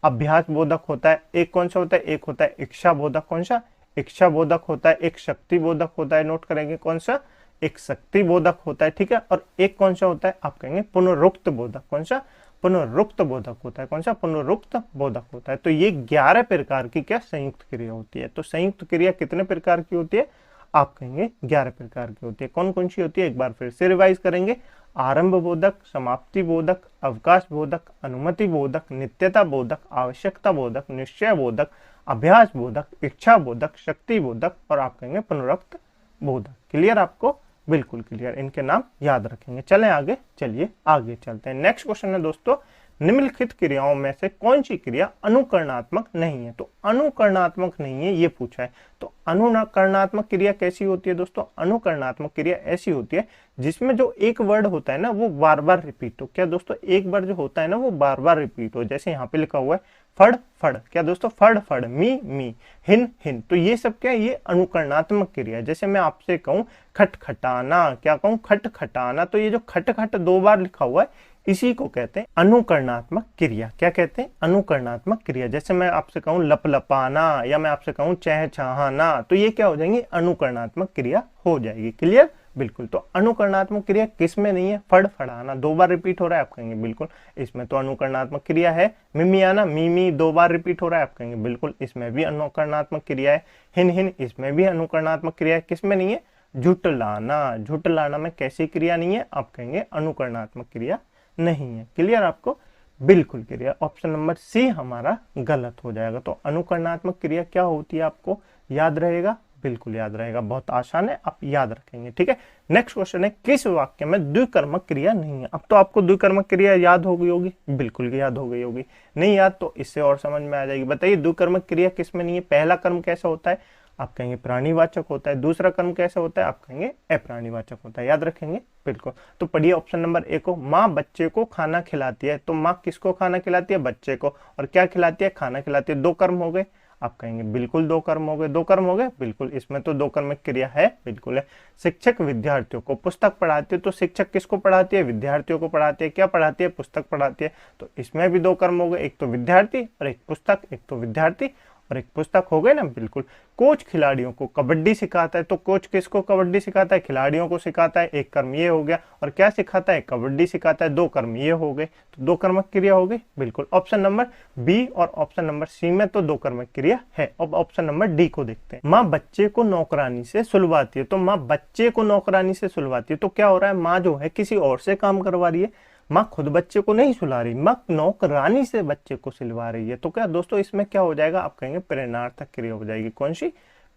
अभ्यास बोधक होता है। एक कौन सा होता है? एक होता है इच्छा बोधक। कौन सा? इच्छा बोधक होता है। एक शक्ति बोधक होता है। नोट करेंगे कौन सा? एक शक्ति बोधक होता है, ठीक है। और एक कौन सा होता है? आप कहेंगे पुनरुक्त बोधक। कौन सा? पुनरुक्त बोधक होता है। कौन सा? पुनरुक्त बोधक होता है। तो ये 11 प्रकार की क्या संयुक्त क्रिया होती है। तो संयुक्त क्रिया कितने प्रकार की होती है? आप कहेंगे 11 प्रकार की होती है। कौन कौन सी होती है? एक बार फिर से रिवाइज करेंगे। आरंभ बोधक, समाप्ति बोधक, अवकाश बोधक, अनुमति बोधक, नित्यता बोधक, आवश्यकता बोधक, निश्चय बोधक, अभ्यास बोधक, इच्छा बोधक, शक्ति बोधक और आप कहेंगे पुनरुक्त बोधक। क्लियर आपको? बिल्कुल क्लियर। इनके नाम याद रखेंगे। चलें आगे, चलिए आगे चलते हैं। नेक्स्ट क्वेश्चन है दोस्तों, निम्नलिखित क्रियाओं में से कौन सी क्रिया अनुकरणात्मक नहीं है? तो अनुकरणात्मक नहीं है ये पूछा है। तो अनुकरणात्मक क्रिया कैसी होती है दोस्तों? अनुकरणात्मक क्रिया ऐसी होती है जिसमें जो एक वर्ड होता है ना वो बार बार रिपीट हो। क्या दोस्तों? एक वर्ड जो होता है ना वो बार बार रिपीट हो। जैसे यहाँ पे लिखा हुआ है फड़ फड़। क्या दोस्तों? फड़ फड़, मी मी, हिन हिन। तो ये सब क्या है? ये अनुकरणात्मक क्रिया है। जैसे मैं आपसे कहूँ खटखटाना, क्या कहूँ? खटखटाना। तो ये जो खट खट 2 बार लिखा हुआ है इसी को कहते हैं अनुकरणात्मक क्रिया। क्या कहते हैं? अनुकरणात्मक क्रिया। जैसे मैं आपसे कहूँ लपलपाना या मैं आपसे कहूँ चहचहाना, तो ये क्या हो जाएंगे? अनुकरणात्मक क्रिया हो जाएगी। क्लियर? बिल्कुल। तो अनुकरणात्मक क्रिया किस में नहीं है? फड़ फड़ाना 2 बार रिपीट हो रहा है, आप कहेंगे बिल्कुल इसमें तो अनुकरणात्मक क्रिया है। मिमियाना, मीमी 2 बार रिपीट हो रहा है, आप कहेंगे बिल्कुल इसमें भी अनुकरणात्मक क्रिया है। हिन हिन, इसमें भी अनुकरणात्मक क्रिया है। किस में नहीं है? झुटलाना, झुटलाना में कैसी क्रिया नहीं है? आप कहेंगे अनुकरणात्मक क्रिया नहीं है। क्लियर आपको? बिल्कुल क्लियर। ऑप्शन नंबर सी हमारा गलत हो जाएगा। तो अनुकरणात्मक क्रिया क्या होती है आपको याद रहेगा? बिल्कुल याद रहेगा, बहुत आसान है, आप याद रखेंगे, ठीक है। नेक्स्ट क्वेश्चन है, किस वाक्य में द्विकर्मक क्रिया नहीं है? अब तो आपको द्विकर्मक क्रिया याद हो गई होगी, बिल्कुल याद हो गई होगी। नहीं याद तो इससे और समझ में आ जाएगी। बताइए द्विकर्मक क्रिया किस में नहीं है? पहला कर्म कैसा होता है? आप कहेंगे प्राणीवाचक होता है। दूसरा कर्म कैसे होता है, आप कहेंगे अप्राणीवाचक होता है। याद रखेंगे बिल्कुल। तो पढ़िए ऑप्शन नंबर ए को, माँ बच्चे को खाना खिलाती है। तो माँ किसको खाना खिलाती है, बच्चे को, और क्या खिलाती है, खाना खिलाती है। दो कर्म हो गए, आप कहेंगे बिल्कुल दो कर्म हो गए। दो कर्म हो गए बिल्कुल, इसमें तो दो कर्म क्रिया है, बिल्कुल है। शिक्षक विद्यार्थियों को पुस्तक पढ़ाती है। तो शिक्षक किसको पढ़ाती है, विद्यार्थियों को पढ़ाती है। क्या पढ़ाती है, पुस्तक पढ़ाती है। तो इसमें भी दो कर्म हो गए, एक तो विद्यार्थी और एक पुस्तक, एक तो विद्यार्थी और एक पुस्तक हो गए ना, बिल्कुल। कोच खिलाड़ियों को कबड्डी सिखाता है। तो कोच किसको कबड्डी सिखाता है, खिलाड़ियों को सिखाता है। एक कर्म ये हो गया, और क्या सिखाता है, कबड्डी सिखाता है। दो कर्म ये हो गए, तो दो कर्मक क्रिया हो गई, बिल्कुल। ऑप्शन नंबर बी और ऑप्शन नंबर सी में तो दो कर्मक क्रिया है। अब ऑप्शन नंबर डी को देखते हैं। माँ बच्चे को नौकरानी से सुलवाती है। तो माँ बच्चे को नौकरानी से सुलवाती है। तो क्या हो रहा है, माँ जो है किसी और से काम करवा रही है। माँ खुद बच्चे को नहीं सुला रही, माँ नौकरानी से बच्चे को सिलवा रही है। तो क्या दोस्तों इसमें क्या हो जाएगा, आप कहेंगे प्रेरणार्थक क्रिया हो जाएगी। कौन सी,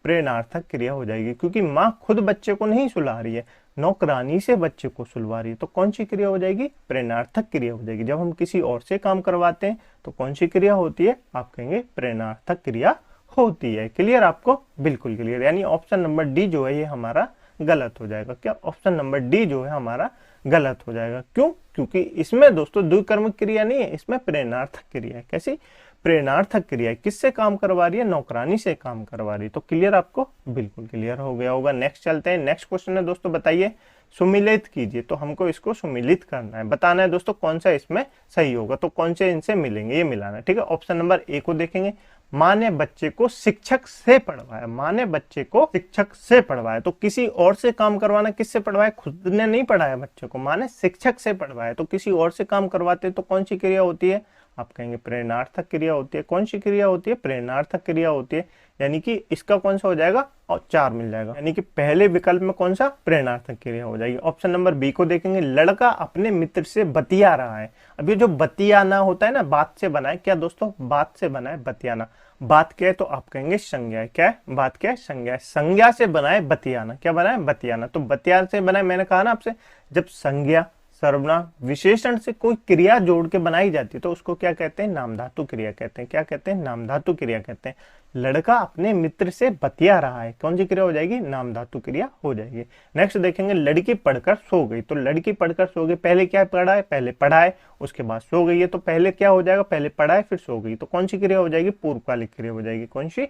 प्रेरणार्थक क्रिया हो जाएगी, क्योंकि माँ खुद बच्चे को नहीं सुला रही है, नौकरानी से बच्चे को सुलवा रही है। तो कौन सी क्रिया हो जाएगी, प्रेरणार्थक क्रिया हो जाएगी। जब हम किसी और से काम करवाते हैं तो कौन सी क्रिया होती है, आप कहेंगे प्रेरणार्थक क्रिया होती है। क्लियर आपको, बिल्कुल क्लियर। यानी ऑप्शन नंबर डी जो है ये हमारा गलत हो जाएगा। क्या, ऑप्शन नंबर डी जो है हमारा गलत हो जाएगा। क्यों, क्योंकि इसमें दोस्तों द्विकर्मक क्रिया नहीं है, इसमें प्रेरणार्थक क्रिया है। कैसी, प्रेरणार्थक क्रिया है। किससे काम करवा रही है, नौकरानी से काम करवा रही है। तो क्लियर आपको, बिल्कुल क्लियर हो गया होगा। नेक्स्ट चलते हैं। नेक्स्ट क्वेश्चन है दोस्तों, बताइए सुमिलित कीजिए। तो हमको इसको सुमिलित करना है, बताना है दोस्तों कौन सा इसमें सही होगा। तो कौन से इनसे मिलेंगे ये मिलाना है, ठीक है। ऑप्शन नंबर ए को देखेंगे, माँ ने बच्चे को शिक्षक से पढ़वाया। माँ ने बच्चे को शिक्षक से पढ़वाया। तो किसी और से काम करवाना, किससे पढ़वाया, खुद ने नहीं पढ़ाया बच्चे को, माँ ने शिक्षक से पढ़वाया। तो किसी और से काम करवाते तो कौन सी क्रिया होती है, आप कहेंगे प्रेरणार्थक क्रिया होती है। कौन सी क्रिया होती है, प्रेरणार्थक क्रिया होती है। यानी कि इसका कौन सा हो जाएगा, और 4 मिल जाएगा। यानी कि पहले विकल्प में कौन सा, प्रेरणार्थक क्रिया हो जाएगी। ऑप्शन नंबर बी को देखेंगे, लड़का अपने मित्र से बतिया रहा है। अब ये जो बतियाना होता है ना, बात से बना है। क्या दोस्तों, बात से बना है बतियाना। बात क्या है, तो आप कहेंगे संज्ञा है। क्या है, बात क्या है, संज्ञा है। संज्ञा से बना है बतियाना। क्या बना है, बतियाना। तो बतिया से बना है, मैंने कहा ना आपसे, जब संज्ञा, सर्वनाम, विशेषण से कोई क्रिया जोड़ के बनाई जाती है तो उसको क्या कहते हैं, नाम धातु क्रिया कहते हैं। क्या कहते हैं, नाम धातु क्रिया कहते हैं। लड़का अपने मित्र से बतिया रहा है, कौन सी क्रिया हो जाएगी, नाम धातु क्रिया हो जाएगी। नेक्स्ट देखेंगे, लड़की पढ़कर सो गई। तो लड़की पढ़कर सो गई, पहले क्या पढ़ा है, पहले पढ़ा है, उसके बाद सो गई है। तो पहले क्या हो जाएगा, पहले पढ़ा है फिर सो गई। तो कौन सी क्रिया हो जाएगी, पूर्वकालिक क्रिया हो जाएगी। कौन सी,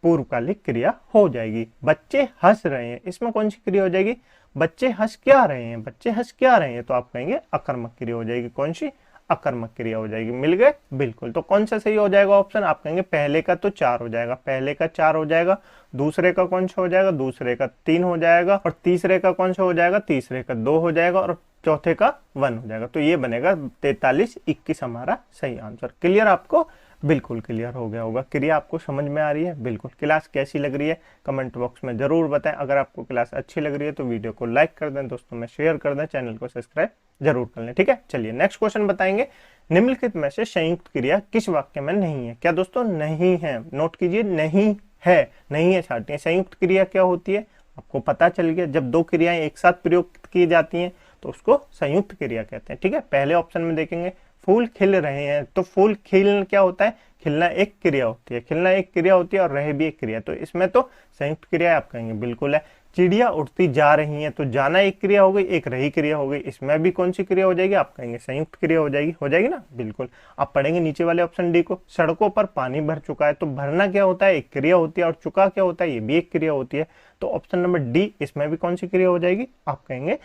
पूर्वकालिक क्रिया हो जाएगी। बच्चे हंस रहे हैं, इसमें कौन सी क्रिया हो जाएगी, बच्चे हंस क्या रहे हैं, बच्चे हंस क्या रहे हैं। तो आप कहेंगे अकर्मक क्रिया हो जाएगी। कौन सी, अकर्मक क्रिया हो जाएगी। मिल गए, बिल्कुल। तो कौन सा सही हो जाएगा ऑप्शन, आप कहेंगे पहले का तो 4 हो जाएगा, पहले का 4 हो जाएगा। दूसरे का कौन सा हो जाएगा, दूसरे का 3 हो जाएगा। और तीसरे का कौन सा हो जाएगा, तीसरे का 2 हो जाएगा। और चौथे का 1 हो जाएगा। तो ये बनेगा 43-21 हमारा सही आंसर। क्लियर आपको, बिल्कुल क्लियर हो गया होगा। क्रिया आपको समझ में आ रही है, बिल्कुल। क्लास कैसी लग रही है कमेंट बॉक्स में जरूर बताएं। अगर आपको क्लास अच्छी लग रही है तो वीडियो को लाइक कर दें, दोस्तों में शेयर कर दें, चैनल को सब्सक्राइब जरूर कर लें, ठीक है। चलिए नेक्स्ट क्वेश्चन बताएंगे, निम्नलिखित में से संयुक्त क्रिया किस वाक्य में नहीं है। क्या दोस्तों, नहीं है, नोट कीजिए, नहीं है, नहीं है छाटिए। संयुक्त क्रिया क्या होती है आपको पता चल गया, जब दो क्रियाएं एक साथ प्रयोग की जाती हैं तो उसको संयुक्त क्रिया कहते हैं, ठीक है। पहले ऑप्शन में देखेंगे, फूल खिल रहे हैं। तो फूल खिल क्या होता है, खिलना एक क्रिया होती है, खिलना एक क्रिया होती है और रहे भी एक क्रिया। तो इसमें तो संयुक्त क्रिया आप कहेंगे, बिल्कुल है। चिड़िया उड़ती जा रही हैं, तो जाना एक क्रिया हो गई, एक रही क्रिया हो गई। इसमें भी कौन सी क्रिया हो जाएगी, आप कहेंगे संयुक्त क्रिया हो जाएगी ना, बिल्कुल। आप पढ़ेंगे नीचे वाले ऑप्शन डी को, सड़कों पर पानी भर चुका है। तो भरना क्या होता है, एक क्रिया होती है, और चुका क्या होता है, ये भी एक क्रिया होती है। तो ऑप्शन नंबर डी, इसमें भी कौन सी क्रिया हो जाएगी, आप कहेंगे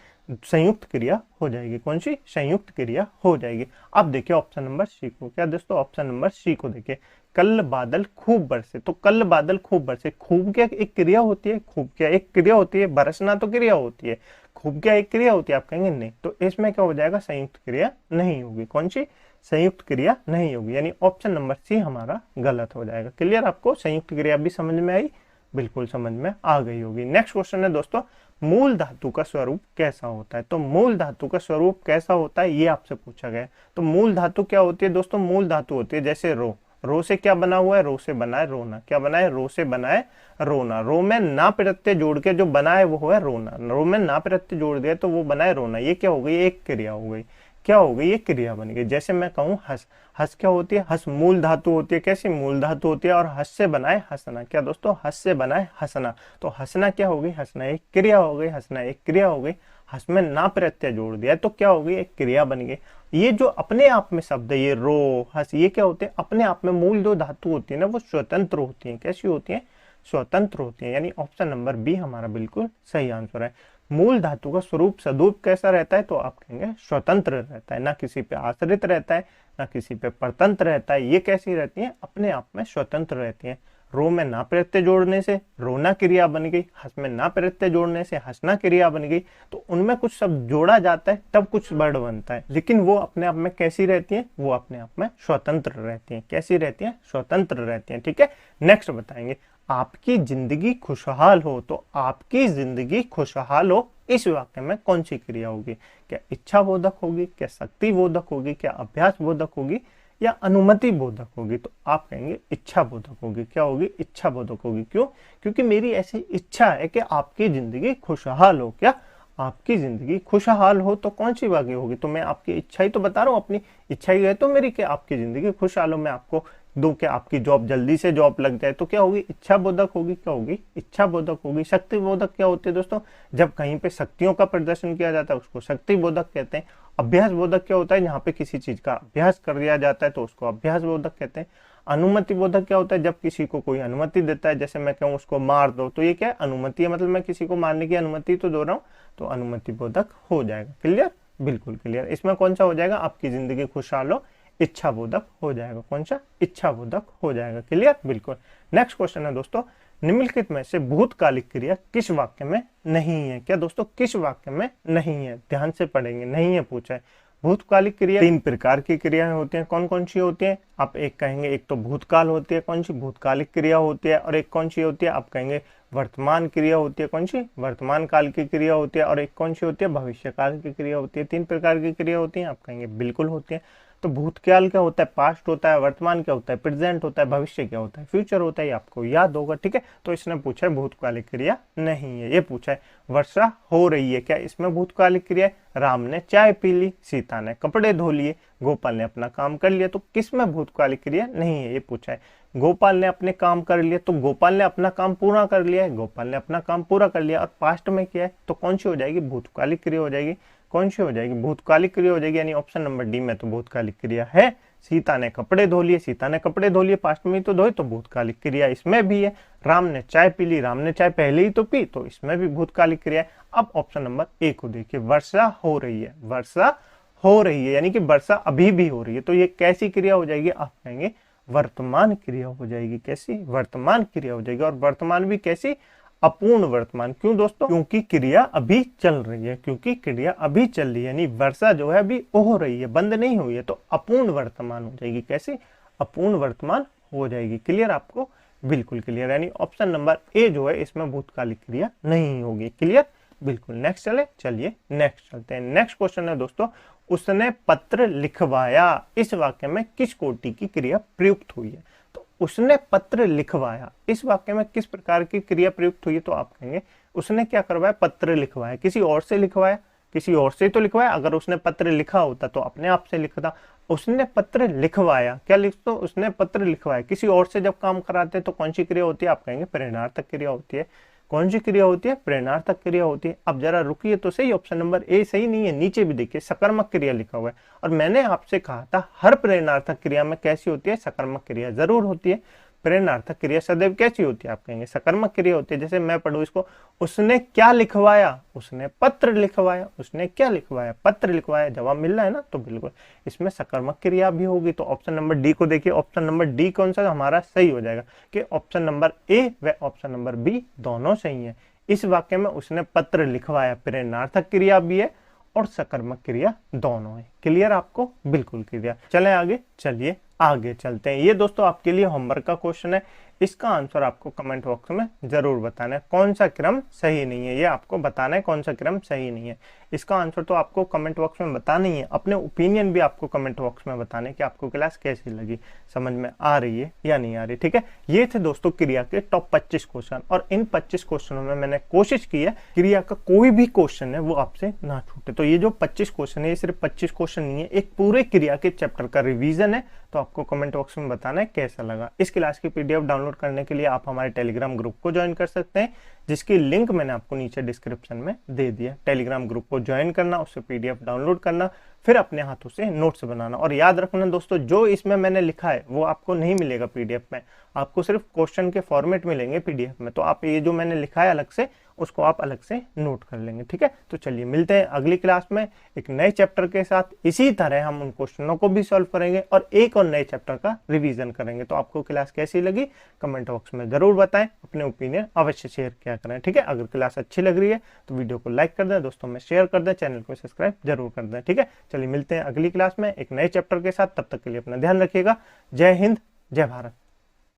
संयुक्त क्रिया हो जाएगी। कौन सी, संयुक्त क्रिया हो जाएगी। अब देखिए ऑप्शन नंबर सी को। क्या दोस्तों, ऑप्शन नंबर सी को देखिए, कल बादल खूब बरसे। तो कल बादल खूब बरसे, खूब क्या एक क्रिया होती है, खूब क्या एक क्रिया होती है, बरसना तो क्रिया होती है, खूब क्या एक क्रिया होती है, आप कहेंगे नहीं। तो इसमें क्या हो जाएगा, संयुक्त क्रिया नहीं होगी। कौन सी, संयुक्त क्रिया नहीं होगी। यानी ऑप्शन नंबर सी हमारा गलत हो जाएगा। क्लियर आपको, संयुक्त क्रिया भी समझ में आई, बिल्कुल समझ में आ गई होगी। नेक्स्ट क्वेश्चन है दोस्तों, मूल धातु का स्वरूप कैसा होता है। तो मूल धातु का स्वरूप कैसा होता है ये आपसे पूछा गया है। तो मूल धातु क्या होती है दोस्तों, मूल धातु होती है जैसे रो। रो से क्या बना हुआ है, रो से बना है रोना। क्या बना है, रो से बना है रोना। रो में ना प्रत्यय जोड़ के जो बना है वो है रोना। रो में ना प्रत्यय जोड़ दिया तो वो बना है रोना। ये क्या हो गई, एक क्रिया हो गई। क्या हो गई, ये क्रिया बन गई। जैसे मैं कहूँ हस, हस क्या होती है, हस मूल धातु होती है, कैसी मूल धातु होती है, और हस से बनाए हंसना। क्या दोस्तों, हस से बनाए हंसना, तो हंसना क्या हो गई, हंसना एक क्रिया हो गई, हंसना एक क्रिया हो गई। हस में ना प्रत्यय जोड़ दिया तो क्या हो गई, एक क्रिया बन गई। ये जो अपने आप में शब्द है, ये रो हस, ये क्या होते हैं, अपने आप में मूल जो धातु होती है ना वो स्वतंत्र होती है। कैसी होती है, स्वतंत्र होती है। यानी ऑप्शन नंबर बी हमारा बिल्कुल सही आंसर है। मूल धातु का स्वरूप सदरूप कैसा रहता है, तो आप कहेंगे स्वतंत्र रहता है, ना किसी पे आश्रित रहता है, ना किसी पे परतंत्र रहता है। ये कैसी रहती है, अपने आप में स्वतंत्र रहती है। रो में ना प्रत्यय जोड़ने से रोना क्रिया बन गई, हस में ना प्रत्यय जोड़ने से हंसना क्रिया बन गई। तो उनमें कुछ शब्द जोड़ा जाता है तब कुछ वर्ड बनता है, लेकिन वो अपने आप में कैसी रहती है, वो अपने आप में स्वतंत्र रहती है। कैसी रहती है, स्वतंत्र रहती है। ठीक है, नेक्स्ट बताएंगे, आपकी जिंदगी खुशहाल हो, तो आपकी जिंदगी खुशहाल हो इस वाक्य में कौन सी क्रिया होगी। क्या इच्छा बोधक होगी, क्या शक्ति बोधक होगी, क्या अभ्यास बोधक होगी, या अनुमति बोधक होगी। तो आप कहेंगे इच्छा बोधक होगी। क्या होगी, इच्छा बोधक होगी। क्यों, क्योंकि मेरी ऐसी इच्छा है कि आपकी जिंदगी खुशहाल हो। क्या, आपकी जिंदगी खुशहाल हो, तो कौन सी वाक्य होगी, तो मैं आपकी इच्छा ही तो बता रहा हूँ, अपनी इच्छा ही है तो मेरी, कि आपकी जिंदगी खुशहाल हो। मैं आपको दो कि आपकी जॉब जल्दी से जॉब लग जाए, तो क्या होगी, इच्छा बोधक होगी। क्या होगी, इच्छा बोधक होगी। शक्ति बोधक क्या होती है दोस्तों, जब कहीं पे शक्तियों का प्रदर्शन किया जाता है उसको शक्ति बोधक कहते हैं। अभ्यास बोधक क्या होता है, जहाँ पे किसी चीज का अभ्यास कर दिया जाता है तो उसको अभ्यास बोधक कहते हैं। अनुमति बोधक क्या होता है, जब किसी को कोई अनुमति देता है, जैसे मैं कहूँ उसको मार दो, तो ये क्या है, अनुमति है, मतलब मैं किसी को मारने की अनुमति तो दे रहा हूँ, तो अनुमति बोधक हो जाएगा। क्लियर, बिल्कुल क्लियर। इसमें कौन सा हो जाएगा, आपकी जिंदगी खुशहाल हो, इच्छा बोधक हो जाएगा। कौन सा, इच्छा बोधक हो जाएगा। क्लियर, बिल्कुल। नेक्स्ट क्वेश्चन है दोस्तों, निम्नलिखित में से भूतकालिक क्रिया किस वाक्य में नहीं है। क्या दोस्तों, किस वाक्य में नहीं है, ध्यान से पढ़ेंगे, नहीं है पूछा है। भूतकालिक क्रिया तीन प्रकार की क्रियाएं होती हैं। कौन कौन सी होती हैं, आप एक कहेंगे, एक तो भूतकाल होती है, कौन सी, भूतकालिक क्रिया होती है, और एक कौन सी होती है, आप कहेंगे वर्तमान क्रिया होती है, कौन सी, वर्तमान काल की क्रिया होती है, और एक कौन सी होती है, भविष्य काल की क्रिया होती है। तीन प्रकार की क्रिया होती है, आप कहेंगे बिल्कुल होती है। तो भूतकाल क्या होता है, पास्ट होता है, वर्तमान क्या होता है, प्रेजेंट होता है, भविष्य क्या होता है, फ्यूचर होता है, आपको याद होगा। ठीक है, तो इसने पूछा है भूतकालिक क्रिया नहीं है। ये पूछा है वर्षा हो रही है, क्या इसमें भूतकालिक क्रिया है। राम ने चाय पी ली, सीता ने कपड़े धो लिए, गोपाल ने अपना काम कर लिया, तो किसमें भूतकालिक क्रिया नहीं है, ये पूछा है। गोपाल ने अपने काम कर लिए, तो गोपाल ने अपना काम पूरा कर लिया है, गोपाल ने अपना काम पूरा कर लिया, और पास्ट में क्या है, तो कौन सी हो जाएगी, भूतकालिक क्रिया हो जाएगी। कौन सी हो जाएगी, भूतकालिक क्रिया हो जाएगी। यानी ऑप्शन नंबर डी में तो भूतकालिक क्रिया है। सीता ने कपड़े धो लिए, सीता ने कपड़े धो लिए, पास्ट में ही तो धोए, तो भूतकालिक क्रिया इसमें भी है। राम ने चाय पी ली, राम ने चाय पहले ही तो पी, तो इसमें भी भूतकालिक क्रिया है। अब ऑप्शन नंबर ए को देखिए, वर्षा हो रही है, वर्षा हो रही है, यानी कि वर्षा अभी भी हो रही है, तो ये कैसी क्रिया हो जाएगी, आप कहेंगे वर्तमान क्रिया हो जाएगी। कैसी, वर्तमान क्रिया हो जाएगी। और वर्तमान भी कैसी, अपूर्ण वर्तमान। क्यों दोस्तों, क्योंकि क्रिया अभी चल रही है, क्योंकि क्रिया अभी चल रही है, यानी वर्षा जो है अभी हो रही है, बंद नहीं हुई है, तो अपूर्ण वर्तमान हो जाएगी। कैसी, अपूर्ण वर्तमान हो जाएगी। क्लियर, आपको बिल्कुल क्लियर। यानी ऑप्शन नंबर ए जो है इसमें भूतकालिक क्रिया नहीं होगी। क्लियर, बिल्कुल। नेक्स्ट चलिए नेक्स्ट चलते हैं। नेक्स्ट क्वेश्चन है दोस्तों, उसने पत्र लिखवाया, इस वाक्य में किस कोटि की क्रिया प्रयुक्त हुई है। तो उसने पत्र लिखवाया, इस वाक्य में किस प्रकार की क्रिया प्रयुक्त हुई है, तो आप कहेंगे उसने क्या करवाया, पत्र लिखवाया। किसी और से लिखवाया, किसी और से तो लिखवाया। अगर उसने पत्र लिखा होता तो अपने आप से लिखता। उसने पत्र लिखवाया, क्या लिख दो, उसने पत्र लिखवाया। किसी और से जब काम कराते तो कौन सी क्रिया होती है, आप कहेंगे प्रेरणार्थक क्रिया होती है। कौन सी क्रिया होती है, प्रेरणार्थक क्रिया होती है। अब जरा रुकिए तो सही, ऑप्शन नंबर ए सही नहीं है, नीचे भी देखिए सकर्मक क्रिया लिखा हुआ है। और मैंने आपसे कहा था हर प्रेरणार्थक क्रिया में कैसी होती है, सकर्मक क्रिया जरूर होती है। प्रेरणार्थक क्रिया सदैव कैसी होती है, आप कहेंगे सकर्मक क्रिया होती है। जैसे मैं पढ़ूं इसको, उसने क्या लिखवाया, उसने पत्र लिखवाया। उसने क्या लिखवाया, पत्र लिखवाया। जवाब मिल रहा है ना, तो बिल्कुल इसमें सकर्मक क्रिया भी होगी। तो ऑप्शन नंबर डी को देखिए, ऑप्शन नंबर डी कौन सा हमारा सही हो जाएगा, कि ऑप्शन नंबर ए व ऑप्शन नंबर बी दोनों सही है। इस वाक्य में उसने पत्र लिखवाया प्रेरणार्थक क्रिया भी है और सकर्मक क्रिया दोनों है। क्लियर, आपको बिल्कुल क्लियर। चलें आगे, चलिए आगे चलते हैं। ये दोस्तों आपके लिए होमवर्क का क्वेश्चन है, इसका आंसर आपको कमेंट बॉक्स में जरूर बताना है। कौन सा क्रम सही नहीं है, ये आपको बताना है कौन सा क्रम सही नहीं है। इसका आंसर तो आपको कमेंट बॉक्स में बताना ही है। अपने ओपिनियन भी आपको कमेंट बॉक्स में बताने कि आपको क्लास कैसी लगी, समझ में आ रही है या नहीं आ रही। ठीक है, ये थे दोस्तों क्रिया के टॉप 25 क्वेश्चन, और इन 25 क्वेश्चनों में मैंने कोशिश की है क्रिया का कोई भी क्वेश्चन है वो आपसे ना छूटे। तो ये जो 25 क्वेश्चन है, ये सिर्फ 25 क्वेश्चन क्वेश्चन नहीं है, एक पूरे क्रिया के चैप्टर का रिवीजन है। तो आपको कमेंट बॉक्स में बताना है कैसा लगा। इस क्लास की पीडीएफ डाउनलोड करने के लिए आप हमारे टेलीग्राम ग्रुप को ज्वाइन कर सकते हैं, जिसकी लिंक मैंने आपको नीचे डिस्क्रिप्शन में दे दिया। टेलीग्राम ग्रुप को ज्वाइन करना, उससे पीडीएफ डाउनलोड करना, फिर अपने हाथों से नोट्स बनाना। और याद रखना दोस्तों, जो इसमें मैंने लिखा है वो आपको नहीं मिलेगा पीडीएफ में, आपको सिर्फ क्वेश्चन के फॉर्मेट मिलेंगे पीडीएफ में। तो आप ये जो मैंने लिखा है अलग से, उसको आप अलग से नोट कर लेंगे, ठीक है। तो चलिए मिलते हैं अगली क्लास में एक नए चैप्टर के साथ। इसी तरह हम उन क्वेश्चनों को भी सॉल्व करेंगे और एक और नए चैप्टर का रिवीजन करेंगे। तो आपको क्लास कैसी लगी कमेंट बॉक्स में जरूर बताएं, अपने ओपिनियन अवश्य शेयर किया करें, ठीक है। अगर क्लास अच्छी लग रही है तो वीडियो को लाइक कर दें, दोस्तों में शेयर कर दें, चैनल को सब्सक्राइब जरूर कर दें, ठीक है। चलिए मिलते हैं अगली क्लास में एक नए चैप्टर के साथ, तब तक के लिए अपना ध्यान रखिएगा। जय हिंद, जय भारत।